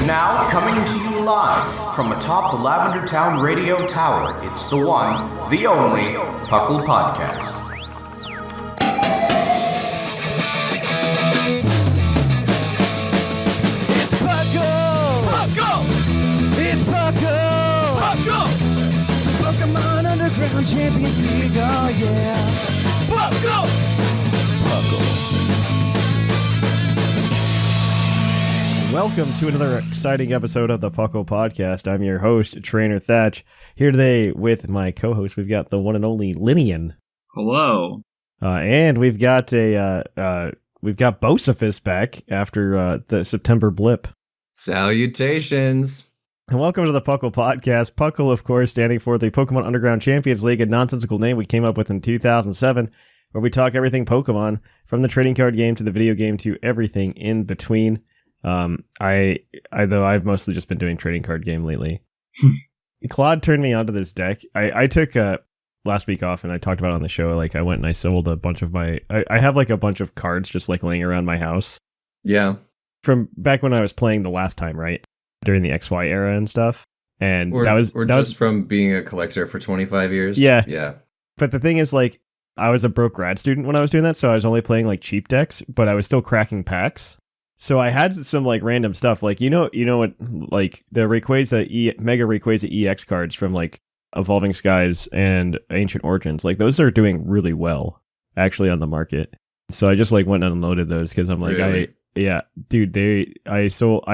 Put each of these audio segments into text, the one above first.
now, coming to you live from atop the Lavender Town Radio Tower, it's the one, the only, PoGo. It's PoGo! PoGo! It's PoGo! PoGo! Pokemon Underground Champions League, oh yeah! PoGo! PoGo. Welcome to another exciting episode of the PoGo Podcast. I'm your host, Trainer Thatch. Here today with my co-host, we've got the one and only Lynian. Hello. And we've got Bocefus back after the September blip. Salutations. And welcome to the PoGo Podcast. PoGo, of course, standing for the Pokemon Underground Champions League, a nonsensical name we came up with in 2007, where we talk everything Pokemon, from the trading card game to the video game to everything in between. Though I've mostly just been doing trading card game lately. Claude turned me onto this deck. I took last week off and I talked about it on the show. Like I went and I sold a bunch of I have like a bunch of cards just like laying around my house. Yeah. From back when I was playing the last time, right? During the XY era and stuff. And that was from being a collector for 25 years. Yeah. Yeah. But the thing is, like, I was a broke grad student when I was doing that, so I was only playing like cheap decks, but I was still cracking packs. So I had some like random stuff, like you know what, like the Mega Rayquaza EX cards from like Evolving Skies and Ancient Origins, like those are doing really well actually on the market. So I just like went and unloaded those because I'm like, really? I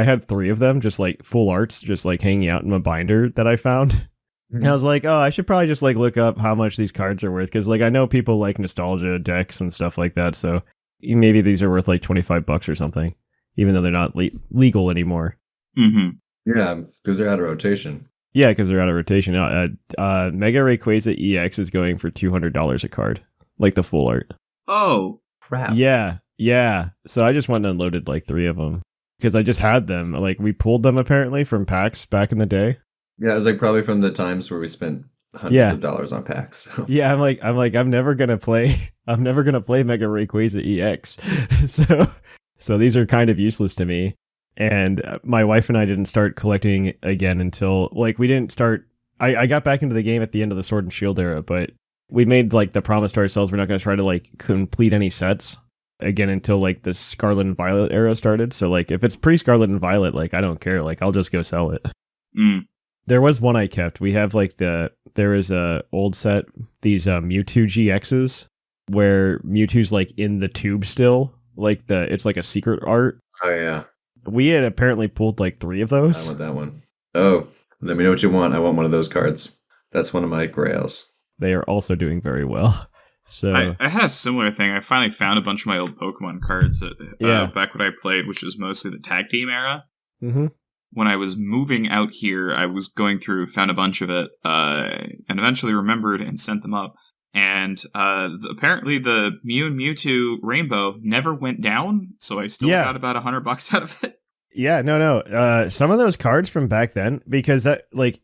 had 3 of them, just like full arts, just like hanging out in my binder that I found. And I was like, oh, I should probably just like look up how much these cards are worth, because like I know people like nostalgia decks and stuff like that, so maybe these are worth like $25 or something. Even though they're not legal anymore. Mm-hmm. Yeah, because they're out of rotation. Yeah, because they're out of rotation. Mega Rayquaza EX is going for $200 a card. Like the full art. Oh, crap. Yeah. So I just went and unloaded like 3 of them. Because I just had them. Like, we pulled them apparently from packs back in the day. Yeah, it was like probably from the times where we spent hundreds of dollars on packs. Yeah, I'm never gonna play Mega Rayquaza EX. So these are kind of useless to me. And my wife and I didn't start collecting again until, like, we didn't start... I got back into the game at the end of the Sword and Shield era, but we made, like, the promise to ourselves we're not going to try to, like, complete any sets again until, like, the Scarlet and Violet era started. So, like, if it's pre-Scarlet and Violet, like, I don't care. Like, I'll just go sell it. Mm. There was one I kept. We have, like, there is a old set, these Mewtwo GXs, where Mewtwo's, like, in the tube still. Like it's like a secret art. Oh yeah. We had apparently pulled like 3 of those. I want that one. Oh, let me know what you want. I want one of those cards. That's one of my grails. They are also doing very well. So I had a similar thing. I finally found a bunch of my old Pokemon cards back when I played, which was mostly the tag team era. Mm-hmm. When I was moving out here, I was going through, found a bunch of it, and eventually remembered and sent them up. And apparently the Mew and Mewtwo Rainbow never went down, so I still got about $100 out of it. Yeah, no. Some of those cards from back then, because that, like,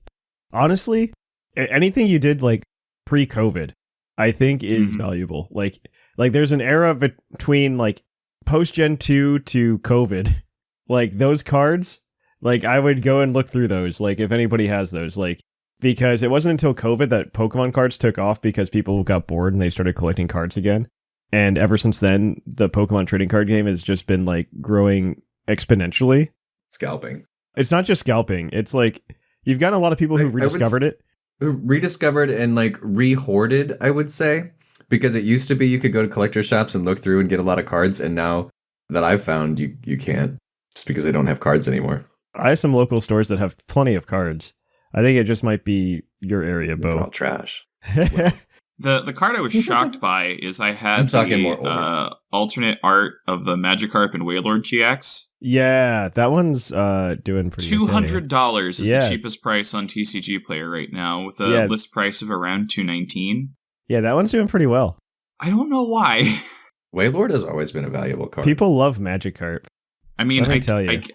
honestly, anything you did like pre-COVID, I think is valuable. Like there's an era between like post-Gen 2 to COVID. Like those cards, like I would go and look through those. Like if anybody has those, like. Because it wasn't until COVID that Pokemon cards took off because people got bored and they started collecting cards again. And ever since then, the Pokemon trading card game has just been like growing exponentially. Scalping. It's not just scalping. It's like you've gotten a lot of people who rediscovered it. Rediscovered and like re-hoarded, I would say. Because it used to be you could go to collector shops and look through and get a lot of cards. And now that I've found you can't. Just because they don't have cards anymore. I have some local stores that have plenty of cards. I think it just might be your area, Bo. It's all trash. The card I was shocked by is I had the alternate art of the Magikarp and Wailord GX. Yeah, that one's doing pretty $200 is the cheapest price on TCG Player right now, with a list price of around $219. Yeah, that one's doing pretty well. I don't know why. Wailord has always been a valuable card. People love Magikarp. I mean, I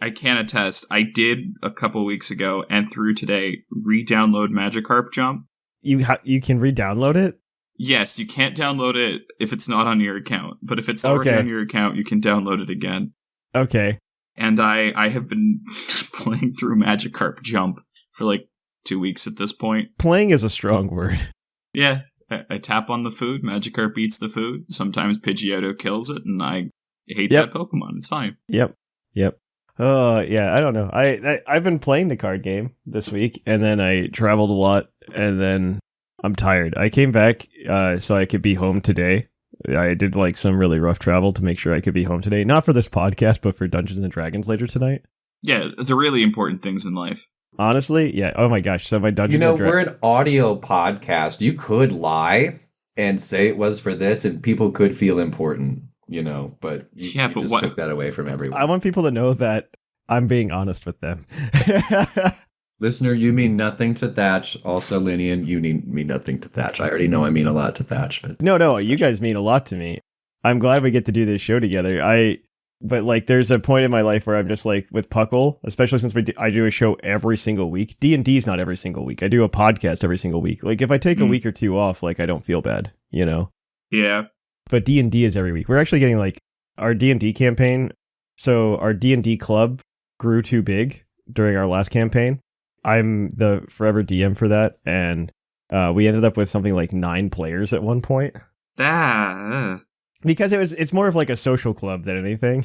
can attest. I did a couple weeks ago and through today re-download Magikarp Jump. You can re-download it? Yes, you can't download it if it's not on your account. But if it's already on your account, you can download it again. Okay. And I have been playing through Magikarp Jump for like 2 weeks at this point. Playing is a strong word. Yeah, I tap on the food, Magikarp eats the food, sometimes Pidgeotto kills it, and I hate that Pokemon. It's fine. Yep. Oh, yeah, I don't know. I've been playing the card game this week, and then I traveled a lot, and then I'm tired. I came back so I could be home today. I did like some really rough travel to make sure I could be home today. Not for this podcast, but for Dungeons and Dragons later tonight. Yeah, the really important things in life. Honestly, yeah. Oh my gosh. So my Dungeons and we're an audio podcast. You could lie and say it was for this, and people could feel important, but you just took that away from everyone. I want people to know that I'm being honest with them. Listener, you mean nothing to Thatch. Also, Lynian, you mean nothing to Thatch. I already know I mean a lot to Thatch. But No, you guys mean a lot to me. I'm glad we get to do this show together. But like, there's a point in my life where I'm just like, with Puckle, especially since I do a show every single week. D&D is not every single week. I do a podcast every single week. Like, if I take a week or two off, like, I don't feel bad, Yeah. But D&D is every week. We're actually getting like our D&D campaign. So our D&D club grew too big during our last campaign. I'm the forever DM for that, and we ended up with something like 9 players at one point. Because it's more of like a social club than anything.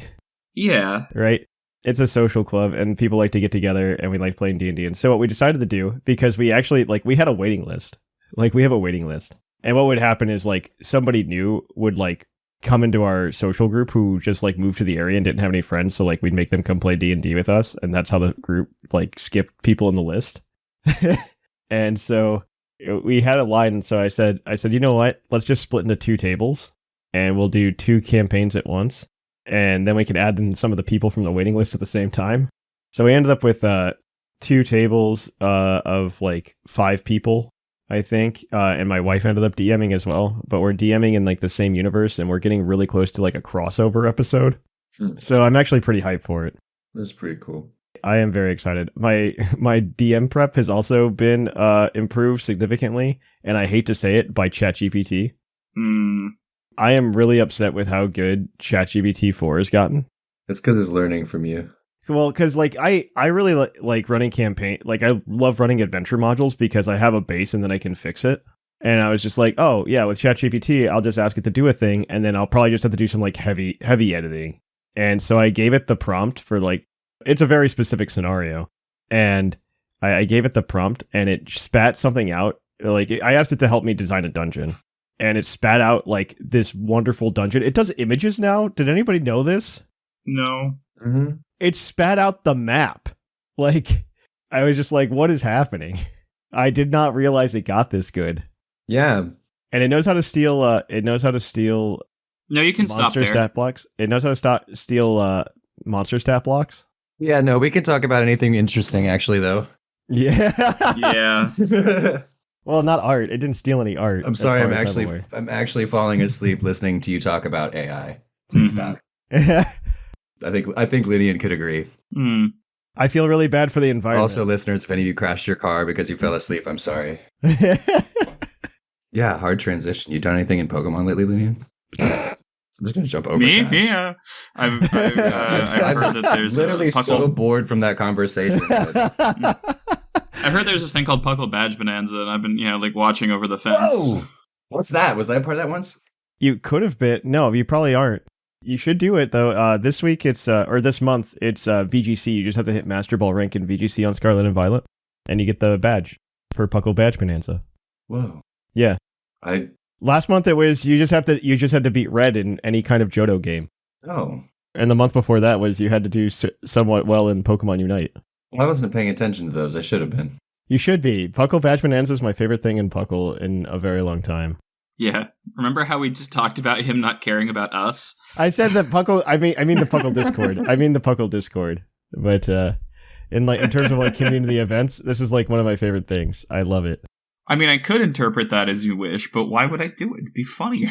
Yeah. Right? It's a social club, and people like to get together, and we like playing D&D. And so what we decided to do, because we actually, like, we had a waiting list. Like, we have a waiting list. And what would happen is, like, somebody new would, like, come into our social group who just, like, moved to the area and didn't have any friends, so, like, we'd make them come play D&D with us, and that's how the group, like, skipped people in the list. And so we had a line, and so I said, you know what? Let's just split into 2 tables, and we'll do 2 campaigns at once, and then we can add in some of the people from the waiting list at the same time. So we ended up with 2 tables of, like, 5 people, I think, and my wife ended up DMing as well, but we're DMing in like the same universe, and we're getting really close to like a crossover episode. So I'm actually pretty hyped for it. That's pretty cool. I am very excited. My DM prep has also been improved significantly, and I hate to say it, by ChatGPT. I am really upset with how good ChatGPT 4 has gotten. That's because it's learning from you. Well, because like I really like running campaign. Like, I love running adventure modules because I have a base and then I can fix it. And I was just like, oh yeah, with ChatGPT, I'll just ask it to do a thing, and then I'll probably just have to do some like heavy editing. And so I gave it the prompt for like, it's a very specific scenario, and I gave it the prompt, and it spat something out. Like, I asked it to help me design a dungeon, and it spat out like this wonderful dungeon. It does images now. Did anybody know this? No. Mm-hmm. It spat out the map. Like, I was just like, what is happening? I did not realize it got this good. Yeah. And it knows how to steal, No, you can stop monster there. stat blocks. It knows how to steal monster stat blocks. Yeah, no, we can talk about anything interesting, actually, though. Yeah. Yeah. Well, not art. It didn't steal any art. I'm as sorry, far as aware. I'm actually falling asleep listening to you talk about AI. Please stop. I think Lynian could agree. I feel really bad for the environment. Also, listeners, if any of you crashed your car because you fell asleep, I'm sorry. Yeah, hard transition. You done anything in Pokemon lately, Lynian? I'm just gonna jump over. Me? Thatch. Yeah. I've heard that there's literally so bored from that conversation. I've heard there's this thing called Puckle Badge Bonanza, and I've been, like watching over the fence. Whoa! What's that? Was I a part of that once? You could have been. No, you probably aren't. You should do it though. This week or this month it's VGC. You just have to hit Master Ball rank in VGC on Scarlet and Violet, and you get the badge for Puckle Badge Bonanza. Whoa! Yeah. Last month it was you just had to beat Red in any kind of Johto game. Oh. And the month before that was you had to do somewhat well in Pokemon Unite. Well, I wasn't paying attention to those. I should have been. You should be. Puckle Badge Bonanza is my favorite thing in Puckle in a very long time. Yeah. Remember how we just talked about him not caring about us? I said that Puckle. I mean the Puckle Discord. I mean the Puckle Discord. But in terms of like community events, this is like one of my favorite things. I love it. I mean, I could interpret that as you wish, but why would I do it? It'd be funnier.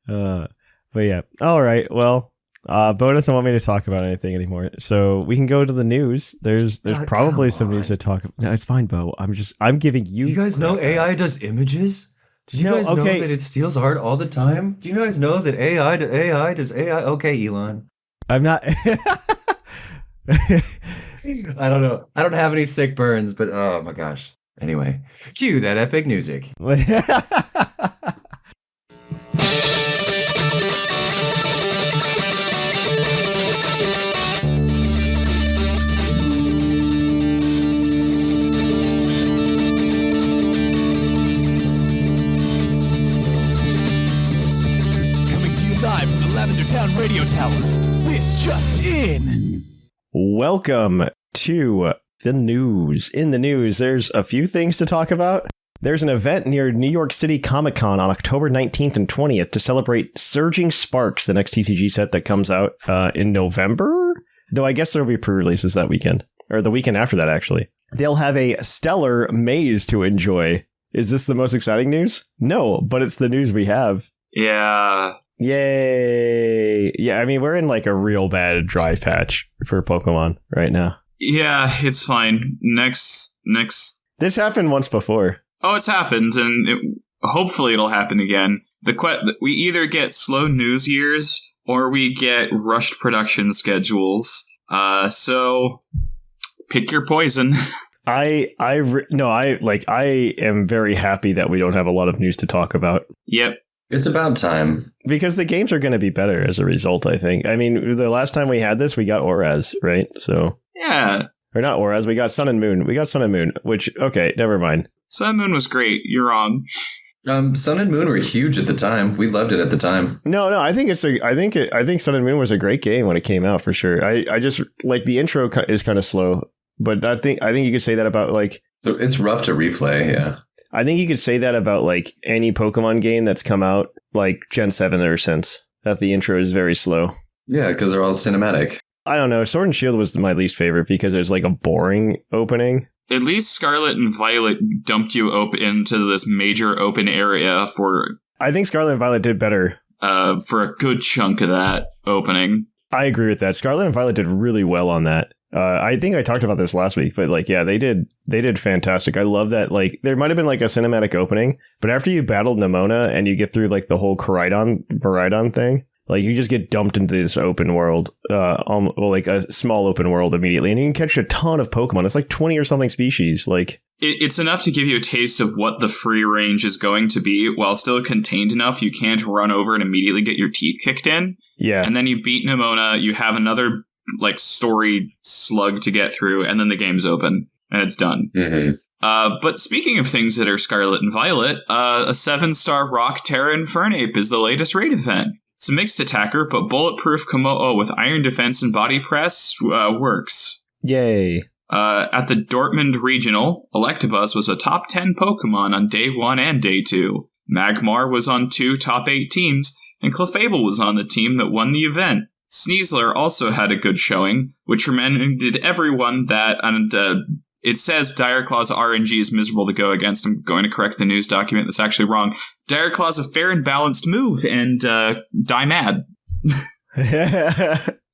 But yeah. All right. Well, Bo doesn't want me to talk about anything anymore, so we can go to the news. There's probably some news to talk about. No, it's fine, Bo. I'm giving you. Do you guys know AI does images? Did you guys know that it steals art all the time? Do you guys know that AI does AI? Okay, Elon. I'm not. I don't know. I don't have any sick burns, but oh my gosh. Anyway, cue that epic music. Coming to you live from the Lavender Town Radio Tower. This just in. Welcome to the news. In the news, there's a few things to talk about. There's an event near New York City Comic Con on October 19th and 20th to celebrate Surging Sparks, the next TCG set that comes out in November. Though I guess there'll be pre-releases that weekend, or the weekend after that, actually. They'll have a stellar maze to enjoy. Is this the most exciting news? No, but it's the news we have. Yeah. Yay. Yeah, I mean, we're in like a real bad dry patch for Pokemon right now. Yeah, it's fine. Next. This happened once before. Oh, it's happened, and hopefully it'll happen again. We either get slow news years or we get rushed production schedules. So pick your poison. I am very happy that we don't have a lot of news to talk about. Yep. It's about time. Because the games are going to be better as a result, I think. I mean, the last time we had this, we got Oraz, right? So Yeah. Or not Oraz, we got Sun and Moon. Which, okay, never mind. Sun and Moon was great. You're wrong. Sun and Moon were huge at the time. We loved it at the time. No, I think I think Sun and Moon was a great game when it came out for sure. I just like the intro is kind of slow, but I think you could say that about like It's rough to replay, yeah. I think you could say that about like any Pokemon game that's come out like Gen 7 or since, that the intro is very slow. Yeah, because they're all cinematic. I don't know. Sword and Shield was my least favorite because there's like a boring opening. At least Scarlet and Violet dumped you into this major open area I think Scarlet and Violet did better. For a good chunk of that opening. I agree with that. Scarlet and Violet did really well on that. I think I talked about this last week, but like, yeah, they did fantastic. I love that. Like, there might have been like a cinematic opening, but after you battled Nemona and you get through like the whole Koraidon thing, like you just get dumped into this open world, like a small open world immediately, and you can catch a ton of Pokemon. It's like 20 or something species. Like it's enough to give you a taste of what the free range is going to be, while still contained enough you can't run over and immediately get your teeth kicked in. Yeah, and then you beat Nemona. You have another like story slug to get through, and then the game's open and it's done. Mm-hmm. But speaking of things that are Scarlet and Violet, a 7-star Rock Terra Infernape is the latest raid event. It's a mixed attacker, but bulletproof Komodo with iron defense and body press works. Yay. At the Dortmund Regional, Electabuzz was a top 10 Pokemon on day 1 and day 2. Magmar was on 2 top 8 teams, and Clefable was on the team that won the event. Sneasler also had a good showing, which reminded everyone that, and it says Dire Claw's RNG is miserable to go against. I'm going to correct the news document that's actually wrong. Dire Claw's a fair and balanced move, and die mad.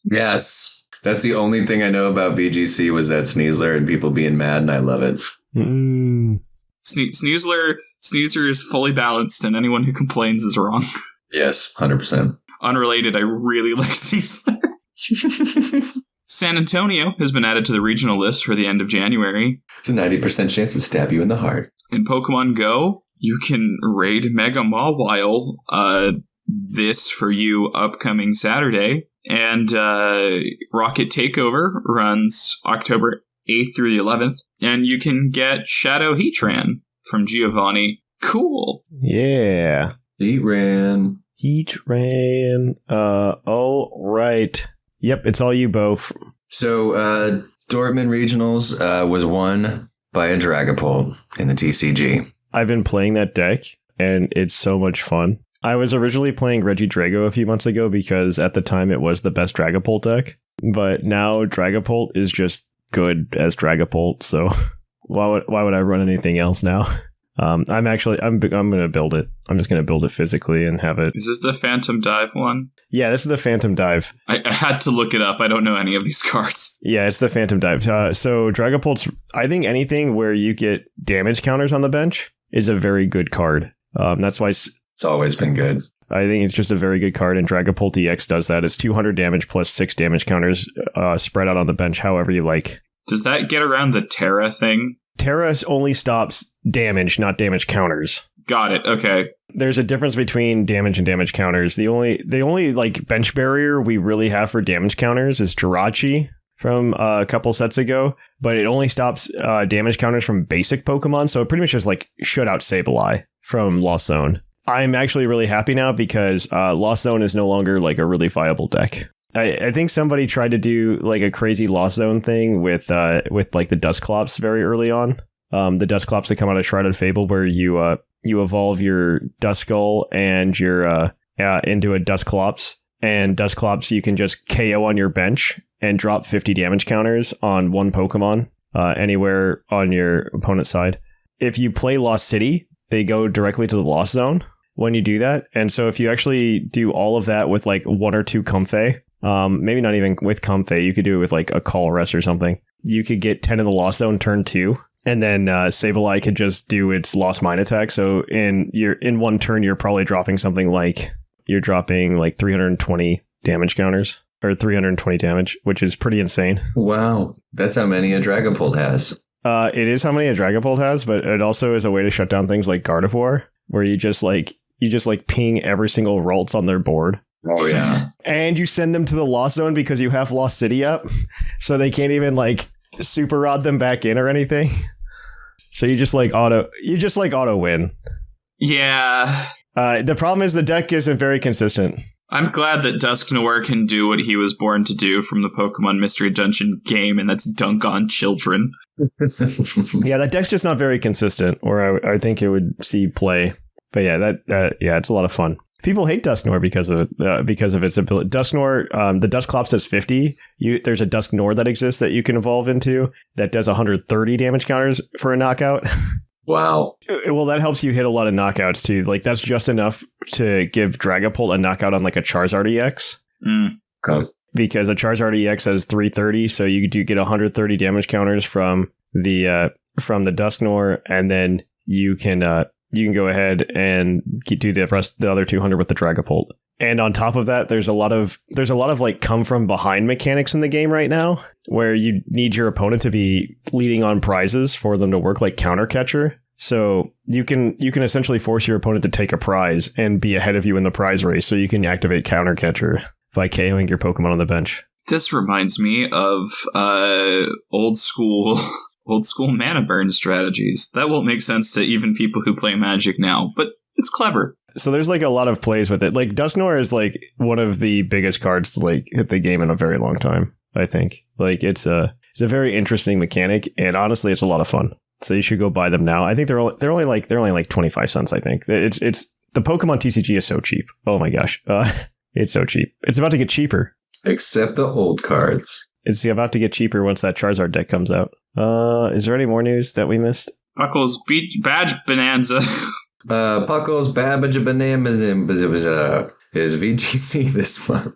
Yes. That's the only thing I know about BGC was that Sneasler and people being mad, and I love it. Mm. Sneasler is fully balanced, and anyone who complains is wrong. Yes, 100%. Unrelated, I really like Sneasler. San Antonio has been added to the regional list for the end of January. It's a 90% chance to stab you in the heart. In Pokemon Go, you can raid Mega Mawile this for you upcoming Saturday. And Rocket Takeover runs October 8th through the 11th. And you can get Shadow Heatran from Giovanni. Cool. Yeah. Heatran. Oh, right. Yep, it's all you, Bo. So, Dortmund Regionals was won by a Dragapult in the TCG. I've been playing that deck, and it's so much fun. I was originally playing Regidrago a few months ago because at the time it was the best Dragapult deck, but now Dragapult is just good as Dragapult, so why would I run anything else now? I'm going to build it. I'm just going to build it physically and have it. Is this the Phantom Dive one? Yeah, this is the Phantom Dive. I had to look it up. I don't know any of these cards. Yeah, it's the Phantom Dive. So Dragapult's, I think anything where you get damage counters on the bench is a very good card. That's why it's always been good. I think it's just a very good card, and Dragapult EX does that. It's 200 damage plus 6 damage counters spread out on the bench however you like. Does that get around the Terra thing? Terra only stops damage, not damage counters. Got it. Okay. There's a difference between damage and damage counters. The only like bench barrier we really have for damage counters is Jirachi from a couple sets ago, but it only stops damage counters from basic Pokemon, so it pretty much just like shut out Sableye from Lost Zone. I'm actually really happy now because Lost Zone is no longer like a really viable deck. I think somebody tried to do like a crazy Lost Zone thing with like the Dusclops very early on. The Dusclops that come out of Shrouded Fable, where you evolve your Duskull and your into a Dusclops, and Dusclops you can just KO on your bench and drop 50 damage counters on one Pokemon anywhere on your opponent's side. If you play Lost City, they go directly to the Lost Zone when you do that. And so if you actually do all of that with like 1 or 2 Comfey, maybe not even with Comfey, you could do it with like a Colress or something. You could get 10 in the Lost Zone turn 2, and then Sableye could just do its Lost Mine attack. So in one turn, you're probably dropping something like 320 damage counters, or 320 damage, which is pretty insane. Wow, that's how many a Dragapult has. It is how many a Dragapult has, but it also is a way to shut down things like Gardevoir, where you just ping every single Ralts on their board. Oh yeah. And you send them to the Lost Zone because you have Lost City up, so they can't even like super rod them back in or anything. So you just auto win. Yeah. The problem is the deck isn't very consistent. I'm glad that Dusknoir can do what he was born to do from the Pokemon Mystery Dungeon game, and that's dunk on children. Yeah, that deck's just not very consistent, or I think it would see play. But yeah, it's a lot of fun. People hate Dusknoir because of its ability. Dusknoir, the Dusclops does 50. There's a Dusknoir that exists that you can evolve into that does 130 damage counters for a knockout. Wow. Well, that helps you hit a lot of knockouts too. Like that's just enough to give Dragapult a knockout on like a Charizard EX. Okay. Because a Charizard EX has 330, so you do get 130 damage counters from the Dusknoir, and then you can go ahead and do the other 200 with the Dragapult. And on top of that, there's a lot of like come from behind mechanics in the game right now, where you need your opponent to be leading on prizes for them to work, like counter catcher. So you can essentially force your opponent to take a prize and be ahead of you in the prize race, so you can activate counter catcher by KOing your Pokemon on the bench. This reminds me of old school mana burn strategies. That won't make sense to even people who play Magic now, but it's clever. So there's like a lot of plays with it. Like Dusknoir is like one of the biggest cards to like hit the game in a very long time, I think. Like it's a very interesting mechanic, and honestly it's a lot of fun. So you should go buy them now. I think they're only like 25 cents, I think. It's the Pokemon TCG is so cheap. Oh my gosh. It's so cheap. It's about to get cheaper. Except the old cards. It's about to get cheaper once that Charizard deck comes out. Is there any more news that we missed? Puckle's Badge Bonanza. Puckle's Babbage Bonanza is VGC this month.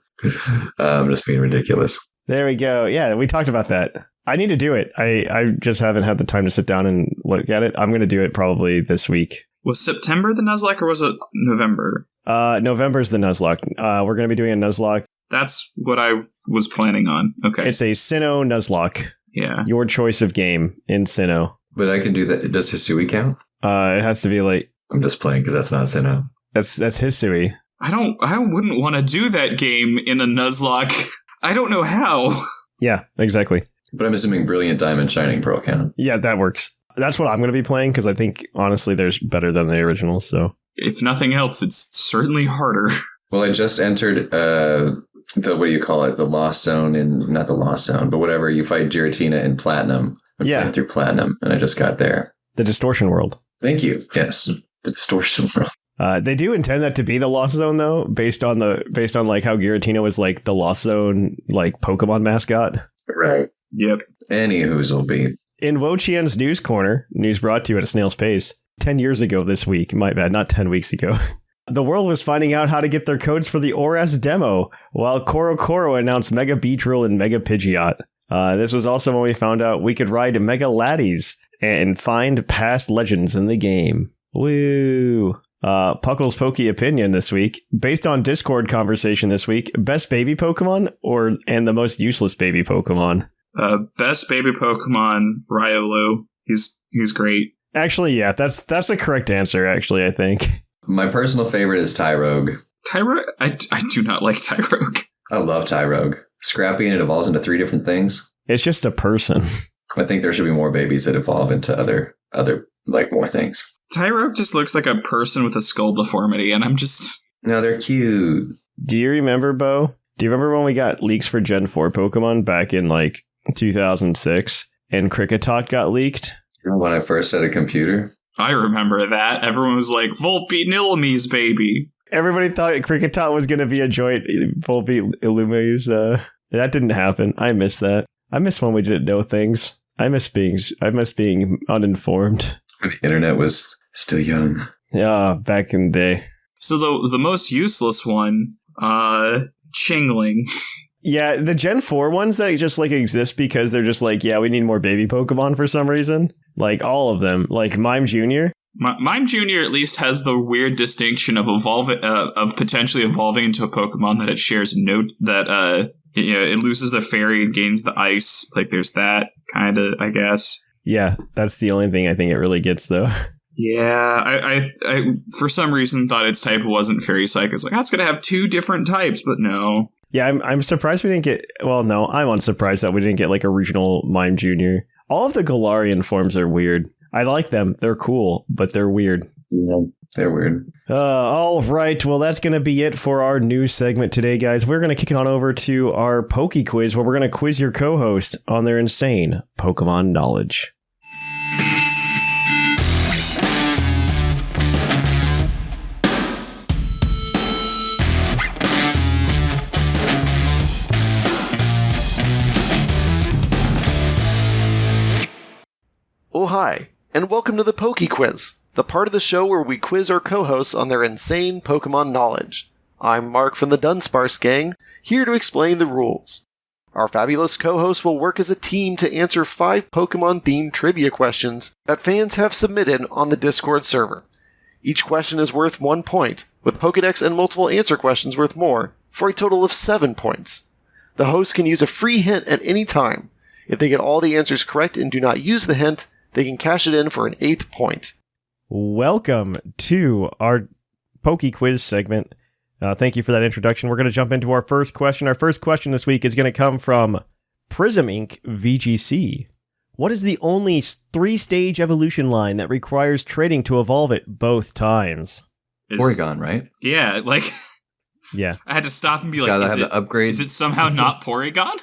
I'm just being ridiculous. There we go. Yeah, we talked about that. I need to do it. I just haven't had the time to sit down and look at it. I'm going to do it probably this week. Was September the Nuzlocke or was it November? November's the Nuzlocke. We're going to be doing a Nuzlocke. That's what I was planning on. Okay. It's a Sinnoh Nuzlocke. Yeah. Your choice of game in Sinnoh. But I can do that. Does Hisui count? It has to be like... I'm just playing because that's not Sinnoh. That's Hisui. I wouldn't want to do that game in a Nuzlocke. I don't know how. Yeah, exactly. But I'm assuming Brilliant Diamond Shining Pearl count. Yeah, that works. That's what I'm going to be playing, because I think, honestly, there's better than the originals, so... If nothing else, it's certainly harder. Well, I just entered what do you call it? The Lost Zone not the Lost Zone, but whatever. You fight Giratina in Platinum. I'm playing through Platinum, and I just got there. The Distortion World. Thank you. Yes, the Distortion World. They do intend that to be the Lost Zone, though, based on like how Giratina was like the Lost Zone like Pokemon mascot. Right. Yep. Any whoozle be. In Wo-Chien's News Corner, news brought to you at a snail's pace, 10 years ago this week, my bad, not 10 weeks ago, the world was finding out how to get their codes for the ORAS demo, while Koro announced Mega Beedrill and Mega Pidgeot. This was also when we found out we could ride Mega Laddies and find past legends in the game. Woo! Puckle's Pokey opinion this week, based on Discord conversation this week, best baby Pokemon and the most useless baby Pokemon? Best baby Pokemon, Riolu. He's great. Actually, yeah, that's the correct answer, actually, I think. My personal favorite is Tyrogue. Tyrogue? I do not like Tyrogue. I love Tyrogue. Scrappy, and it evolves into 3 different things. It's just a person. I think there should be more babies that evolve into other like more things. Tyrogue just looks like a person with a skull deformity, and I'm just... No, they're cute. Do you remember, Bo? Do you remember when we got leaks for Gen 4 Pokemon back in, 2006, and Kricketot got leaked? When I first had a computer? I remember that. Everyone was like, Volpe Nillame's baby. Everybody thought Kricketot was going to be a joint Volpe Illume's. That didn't happen. I miss that. I miss when we didn't know things. I miss being uninformed. The internet was still young. Yeah, back in the day. So the most useless one, Chingling. Yeah, the Gen 4 ones that just exist because they're just we need more baby Pokemon for some reason. All of them. Mime Jr. Mime Jr. at least has the weird distinction of of potentially evolving into a Pokemon that it shares it loses the fairy and gains the ice. There's that kind of, I guess. Yeah, that's the only thing I think it really gets, though. Yeah, I for some reason thought its type wasn't Fairy Psych. It's that's going to have 2 different types, but no. Yeah, I'm surprised we didn't get... Well, no, I'm unsurprised that we didn't get a regional Mime Jr. All of the Galarian forms are weird. I like them. They're cool, but they're weird. Yeah, they're weird. All right. Well, that's going to be it for our news segment today, guys. We're going to kick it on over to our Poke Quiz, where we're going to quiz your co-host on their insane Pokemon knowledge. Oh, hi, and welcome to the Poke Quiz, the part of the show where we quiz our co-hosts on their insane Pokemon knowledge. I'm Mark from the Dunsparce Gang, here to explain the rules. Our fabulous co-hosts will work as a team to answer 5 Pokemon-themed trivia questions that fans have submitted on the Discord server. Each question is worth 1 point, with Pokedex and multiple answer questions worth more, for a total of 7 points. The host can use a free hint at any time. If they get all the answers correct and do not use the hint, they can cash it in for an 8th point. Welcome to our Poke Quiz segment. Thank you for that introduction. We're going to jump into our first question. Our first question this week is going to come from Prism Inc. VGC. What is the only 3-stage evolution line that requires trading to evolve it both times? Porygon, right? Yeah, Yeah. I had to stop and be upgrade. Is it somehow not Porygon?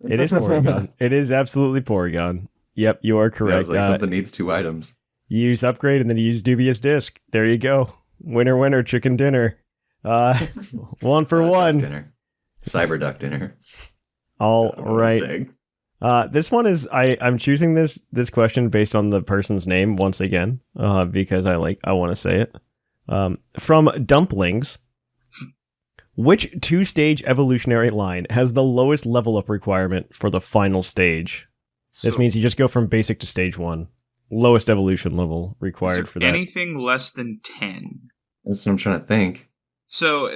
It is Porygon. It is absolutely Porygon. Yep, you are correct. Yeah, something needs 2 items. You use upgrade and then you use dubious disc. There you go. Winner, chicken dinner. 1 for 1. Dinner. Cyberduck dinner. All right. This one is I'm choosing this question based on the person's name once again, because I want to say it. From Dumplings. Which 2-stage evolutionary line has the lowest level up requirement for the final stage? This means you just go from basic to stage 1. Lowest evolution level required for that. Anything less than 10. That's what I'm trying to think. So,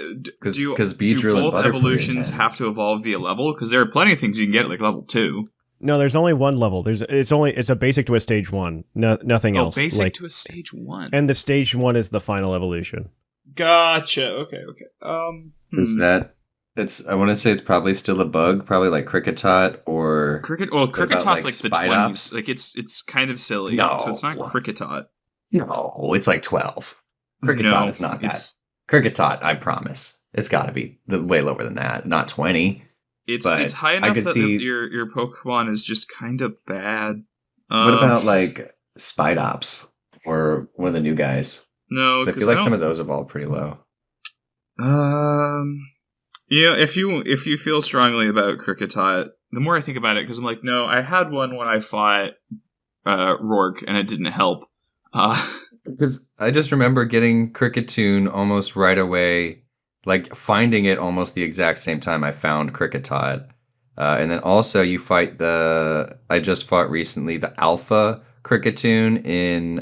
do both evolutions have to evolve via level? Because there are plenty of things you can get at level 2. No, there's only one level. It's a basic to a stage 1. Nothing else. Basic to a stage 1. And the stage 1 is the final evolution. Gotcha. Okay. Is that... I want to say it's probably still a bug, probably like Kricketot or... Cricketot's the 20s. It's kind of silly. No. So it's not Kricketot. No, it's 12. Kricketot is not that. Kricketot, I promise. It's got to be way lower than that, not 20. It's high enough that your Pokemon is just kind of bad. What about Spidops or one of the new guys? No, I feel like some of those evolve pretty low. Yeah, if you feel strongly about Kricketot, the more I think about it, because I'm no, I had one when I fought Rourke, and it didn't help. Because I just remember getting Cricketune almost right away, finding it almost the exact same time I found Kricketot. And then also you fight I just fought recently the Alpha Cricketune in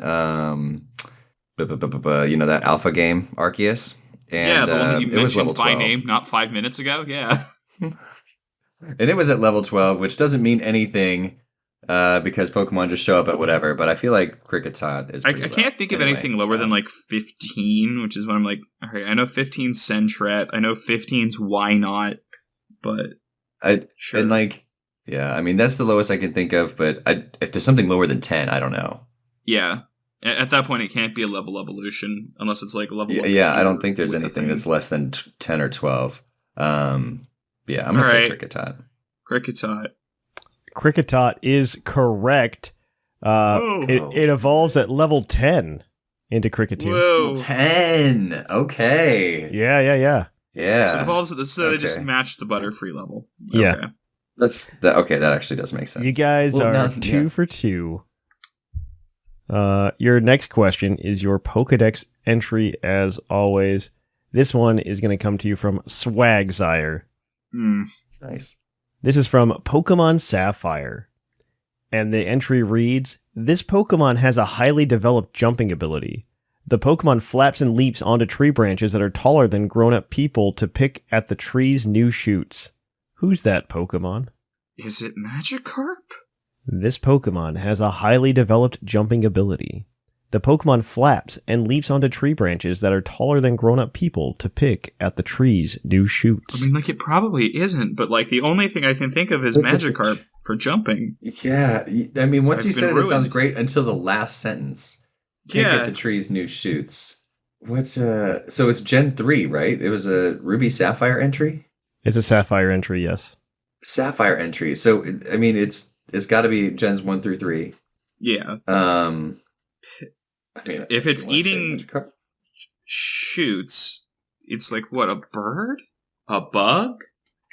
that alpha game, Arceus. And, yeah, the one that you it was level mentioned by 12. name not 5 minutes ago. Yeah. And it was at level 12, which doesn't mean anything because Pokemon just show up at whatever. But I feel like Kricketot is I pretty can't think of anything lower than like 15, which is when I'm like, all right, I know 15's Sentret. I know 15's Why Not? But sure. And like, yeah, I mean, that's the lowest I can think of. But if there's something lower than 10, I don't know. Yeah. At that point, it can't be a level evolution unless it's like a level. Yeah, I don't think there's anything that's less than 10 or 12. Yeah, I'm gonna say Kricketot. Kricketot is correct. It evolves at level 10 into Kricketune. Whoa. 10. Okay. Yeah. So it evolves they just match the Butterfree level. Okay. Yeah. That actually does make sense. You guys are 2 for 2. Your next question is your Pokedex entry, as always. This one is going to come to you from Swagzire. Nice. This is from Pokemon Sapphire. And the entry reads, this Pokemon has a highly developed jumping ability. The Pokemon flaps and leaps onto tree branches that are taller than grown-up people to pick at the tree's new shoots. Who's that Pokemon? Is it Magikarp? This Pokemon has a highly developed jumping ability. The Pokemon flaps and leaps onto tree branches that are taller than grown-up people to pick at the tree's new shoots. I mean, like, it probably isn't, but, like, the only thing I can think of is Magikarp for jumping. Yeah, I mean, once you said it, it sounds great until the last sentence. Can't get the tree's new shoots. So it's Gen 3, right? It was a Ruby Sapphire entry? It's a Sapphire entry, yes. Sapphire entry. So, I mean, it's got to be Gens 1 through 3. Yeah. I mean, if it's eating shoots, it's like, what, a bird? A bug?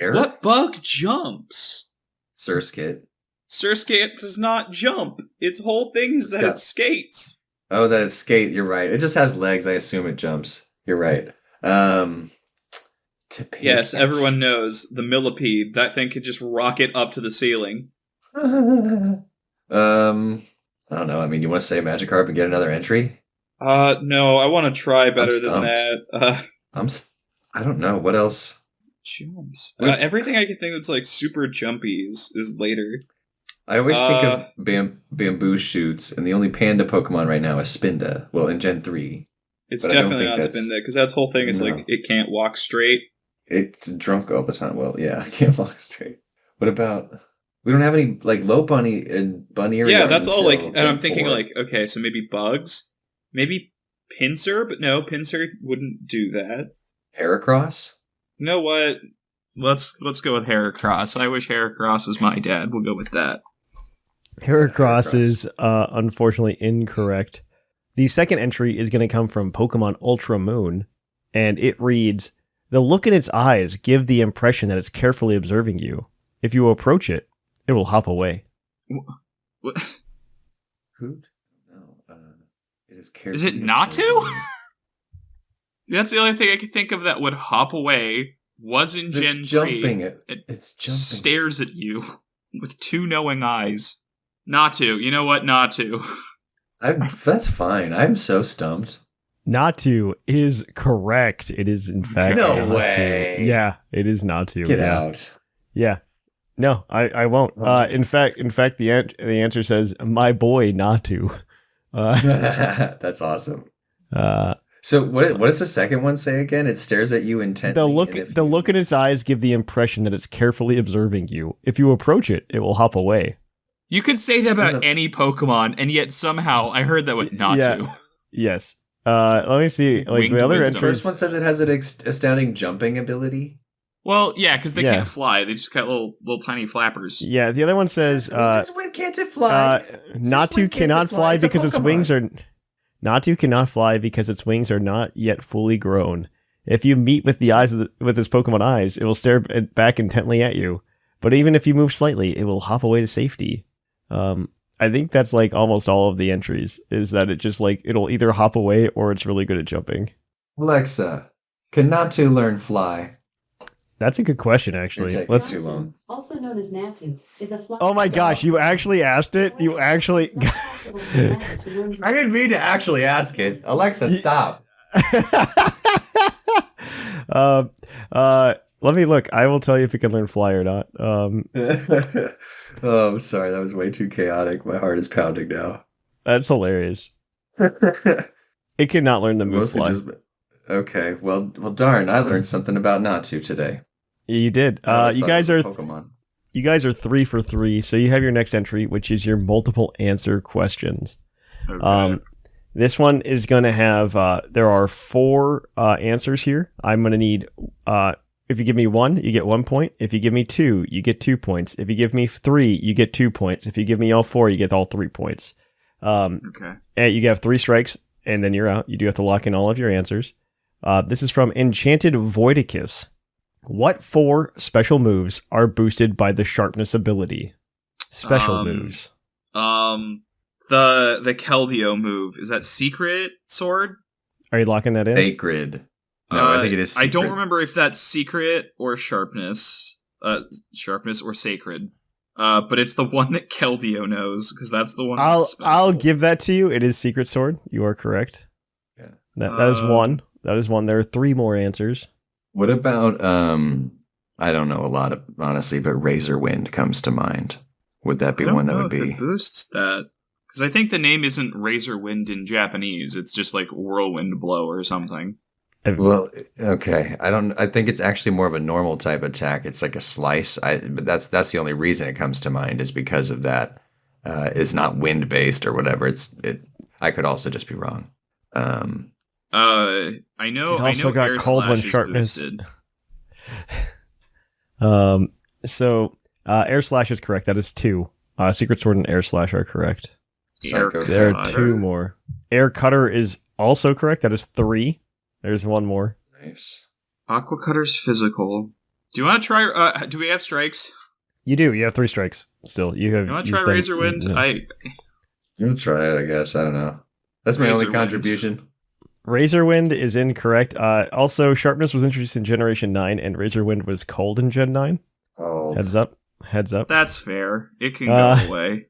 Eric? What bug jumps? Surskit. Surskit does not jump. Its whole thing is that it skates. Oh, that it skate. You're right. It just has legs. I assume it jumps. You're right. Yes, everyone knows the millipede. That thing could just rocket up to the ceiling. I don't know. I mean, you want to say Magikarp and get another entry? No, I want to try better than that. I don't know. What else? Jumps. Everything I can think that's like super jumpy is later. I always think of bamboo shoots, and the only panda Pokemon right now is Spinda. Well, in Gen 3. It's definitely not Spinda, because that whole thing is like, it can't walk straight. It's drunk all the time. Well, yeah, I can't walk straight. What about... We don't have any, like, Lopunny and Buneary. Yeah, that's all, like, and I'm thinking, like, okay, so maybe bugs? Maybe Pinsir? But no, Pinsir wouldn't do that. Heracross? You know what? Let's go with Heracross. I wish Heracross was my dad. We'll go with that. Heracross is, unfortunately, incorrect. The second entry is going to come from Pokemon Ultra Moon, and it reads, the look in its eyes give the impression that it's carefully observing you. If you approach it, it will hop away. What? Hoot? No. It is carefully. Is it Natu? That's the only thing I can think of that would hop away. Was in Gen 3. It's jumping. Stares at you with 2 knowing eyes. Natu. You know what? Natu. That's fine. I'm so stumped. Natu is correct. It is, in fact, no Natu. way. Yeah, it is Natu. Get out. Yeah. No, I won't. In fact, the answer says, my boy, Natu. That's awesome. So what does the second one say again? It stares at you intently. The look in its eyes give the impression that it's carefully observing you. If you approach it, it will hop away. You could say that about any Pokemon, and yet somehow I heard that with Natu. Yeah. Yes. Let me see. Like Winged the other wisdom. The entries. first one says it has an astounding jumping ability. Well, yeah, because they can't fly. They just got little tiny flappers. Yeah, the other one says When can't it fly? Natu cannot fly because its wings are Natu cannot fly because its wings are not yet fully grown. If you meet with the eyes with its Pokemon eyes, it will stare back intently at you. But even if you move slightly, it will hop away to safety. I think that's like almost all of the entries, is that it just like it'll either hop away or it's really good at jumping. Alexa, can Natu learn fly? That's a good question, actually. Let's too long. Also known as Natu, is a fly. Oh my gosh, you actually asked it? You actually I didn't mean to actually ask it. Alexa, stop. Let me look. I will tell you if you can learn fly or not. Oh, I'm sorry. That was way too chaotic. My heart is pounding now. That's hilarious. It cannot learn the move fly. Okay. Well, darn. I learned something about not to today. You did. You guys are Pokemon. You guys are 3 for 3, so you have your next entry, which is your multiple answer questions. Okay. This one is going to have, there are 4 answers here. I'm going to need, if you give me 1, you get 1 point. If you give me 2, you get 2 points. If you give me 3, you get 2 points. If you give me all 4, you get all 3 points. Okay. And you have 3 strikes, and then you're out. You do have to lock in all of your answers. This is from Enchanted Voidicus. What 4 special moves are boosted by the sharpness ability? Special moves. The Keldeo move. Is that Secret Sword? Are you locking that in? Sacred. No, I think it is secret. I don't remember if that's Secret or Sharpness. Sharpness or Sacred. But it's the one that Keldeo knows, because that's the one that's special. I'll give that to you. It is Secret Sword. You are correct. Yeah. That is one. That is one. There are 3 more answers. What about, I don't know a lot of, honestly, but Razor Wind comes to mind. Would that be one that would be? It boosts that. Because I think the name isn't Razor Wind in Japanese. It's just like Whirlwind Blow or something. Well, okay. I think it's actually more of a normal type attack. It's like a slice. But that's the only reason it comes to mind is because of that. It's not wind based or whatever. I could also just be wrong. I know. It also got Air cold when Slash is sharpness. boosted. So Air Slash is correct. That is 2. Secret Sword and Air Slash are correct. Psycho There are Cutter. 2 more. Air Cutter is also correct. That is 3. There's 1 more. Nice. Aqua Cutter's physical. Do you want to try? Do we have strikes? You do. You have 3 strikes still. You have. You want to used try them- Razor Wind? Yeah. You'll try it, I guess. I don't know. That's my Razor only Wind. contribution. Razor Wind is incorrect. Also, Sharpness was introduced in Generation 9, and Razor Wind was cold in Gen 9. Oh, Heads up. Heads up. That's fair. It can go away.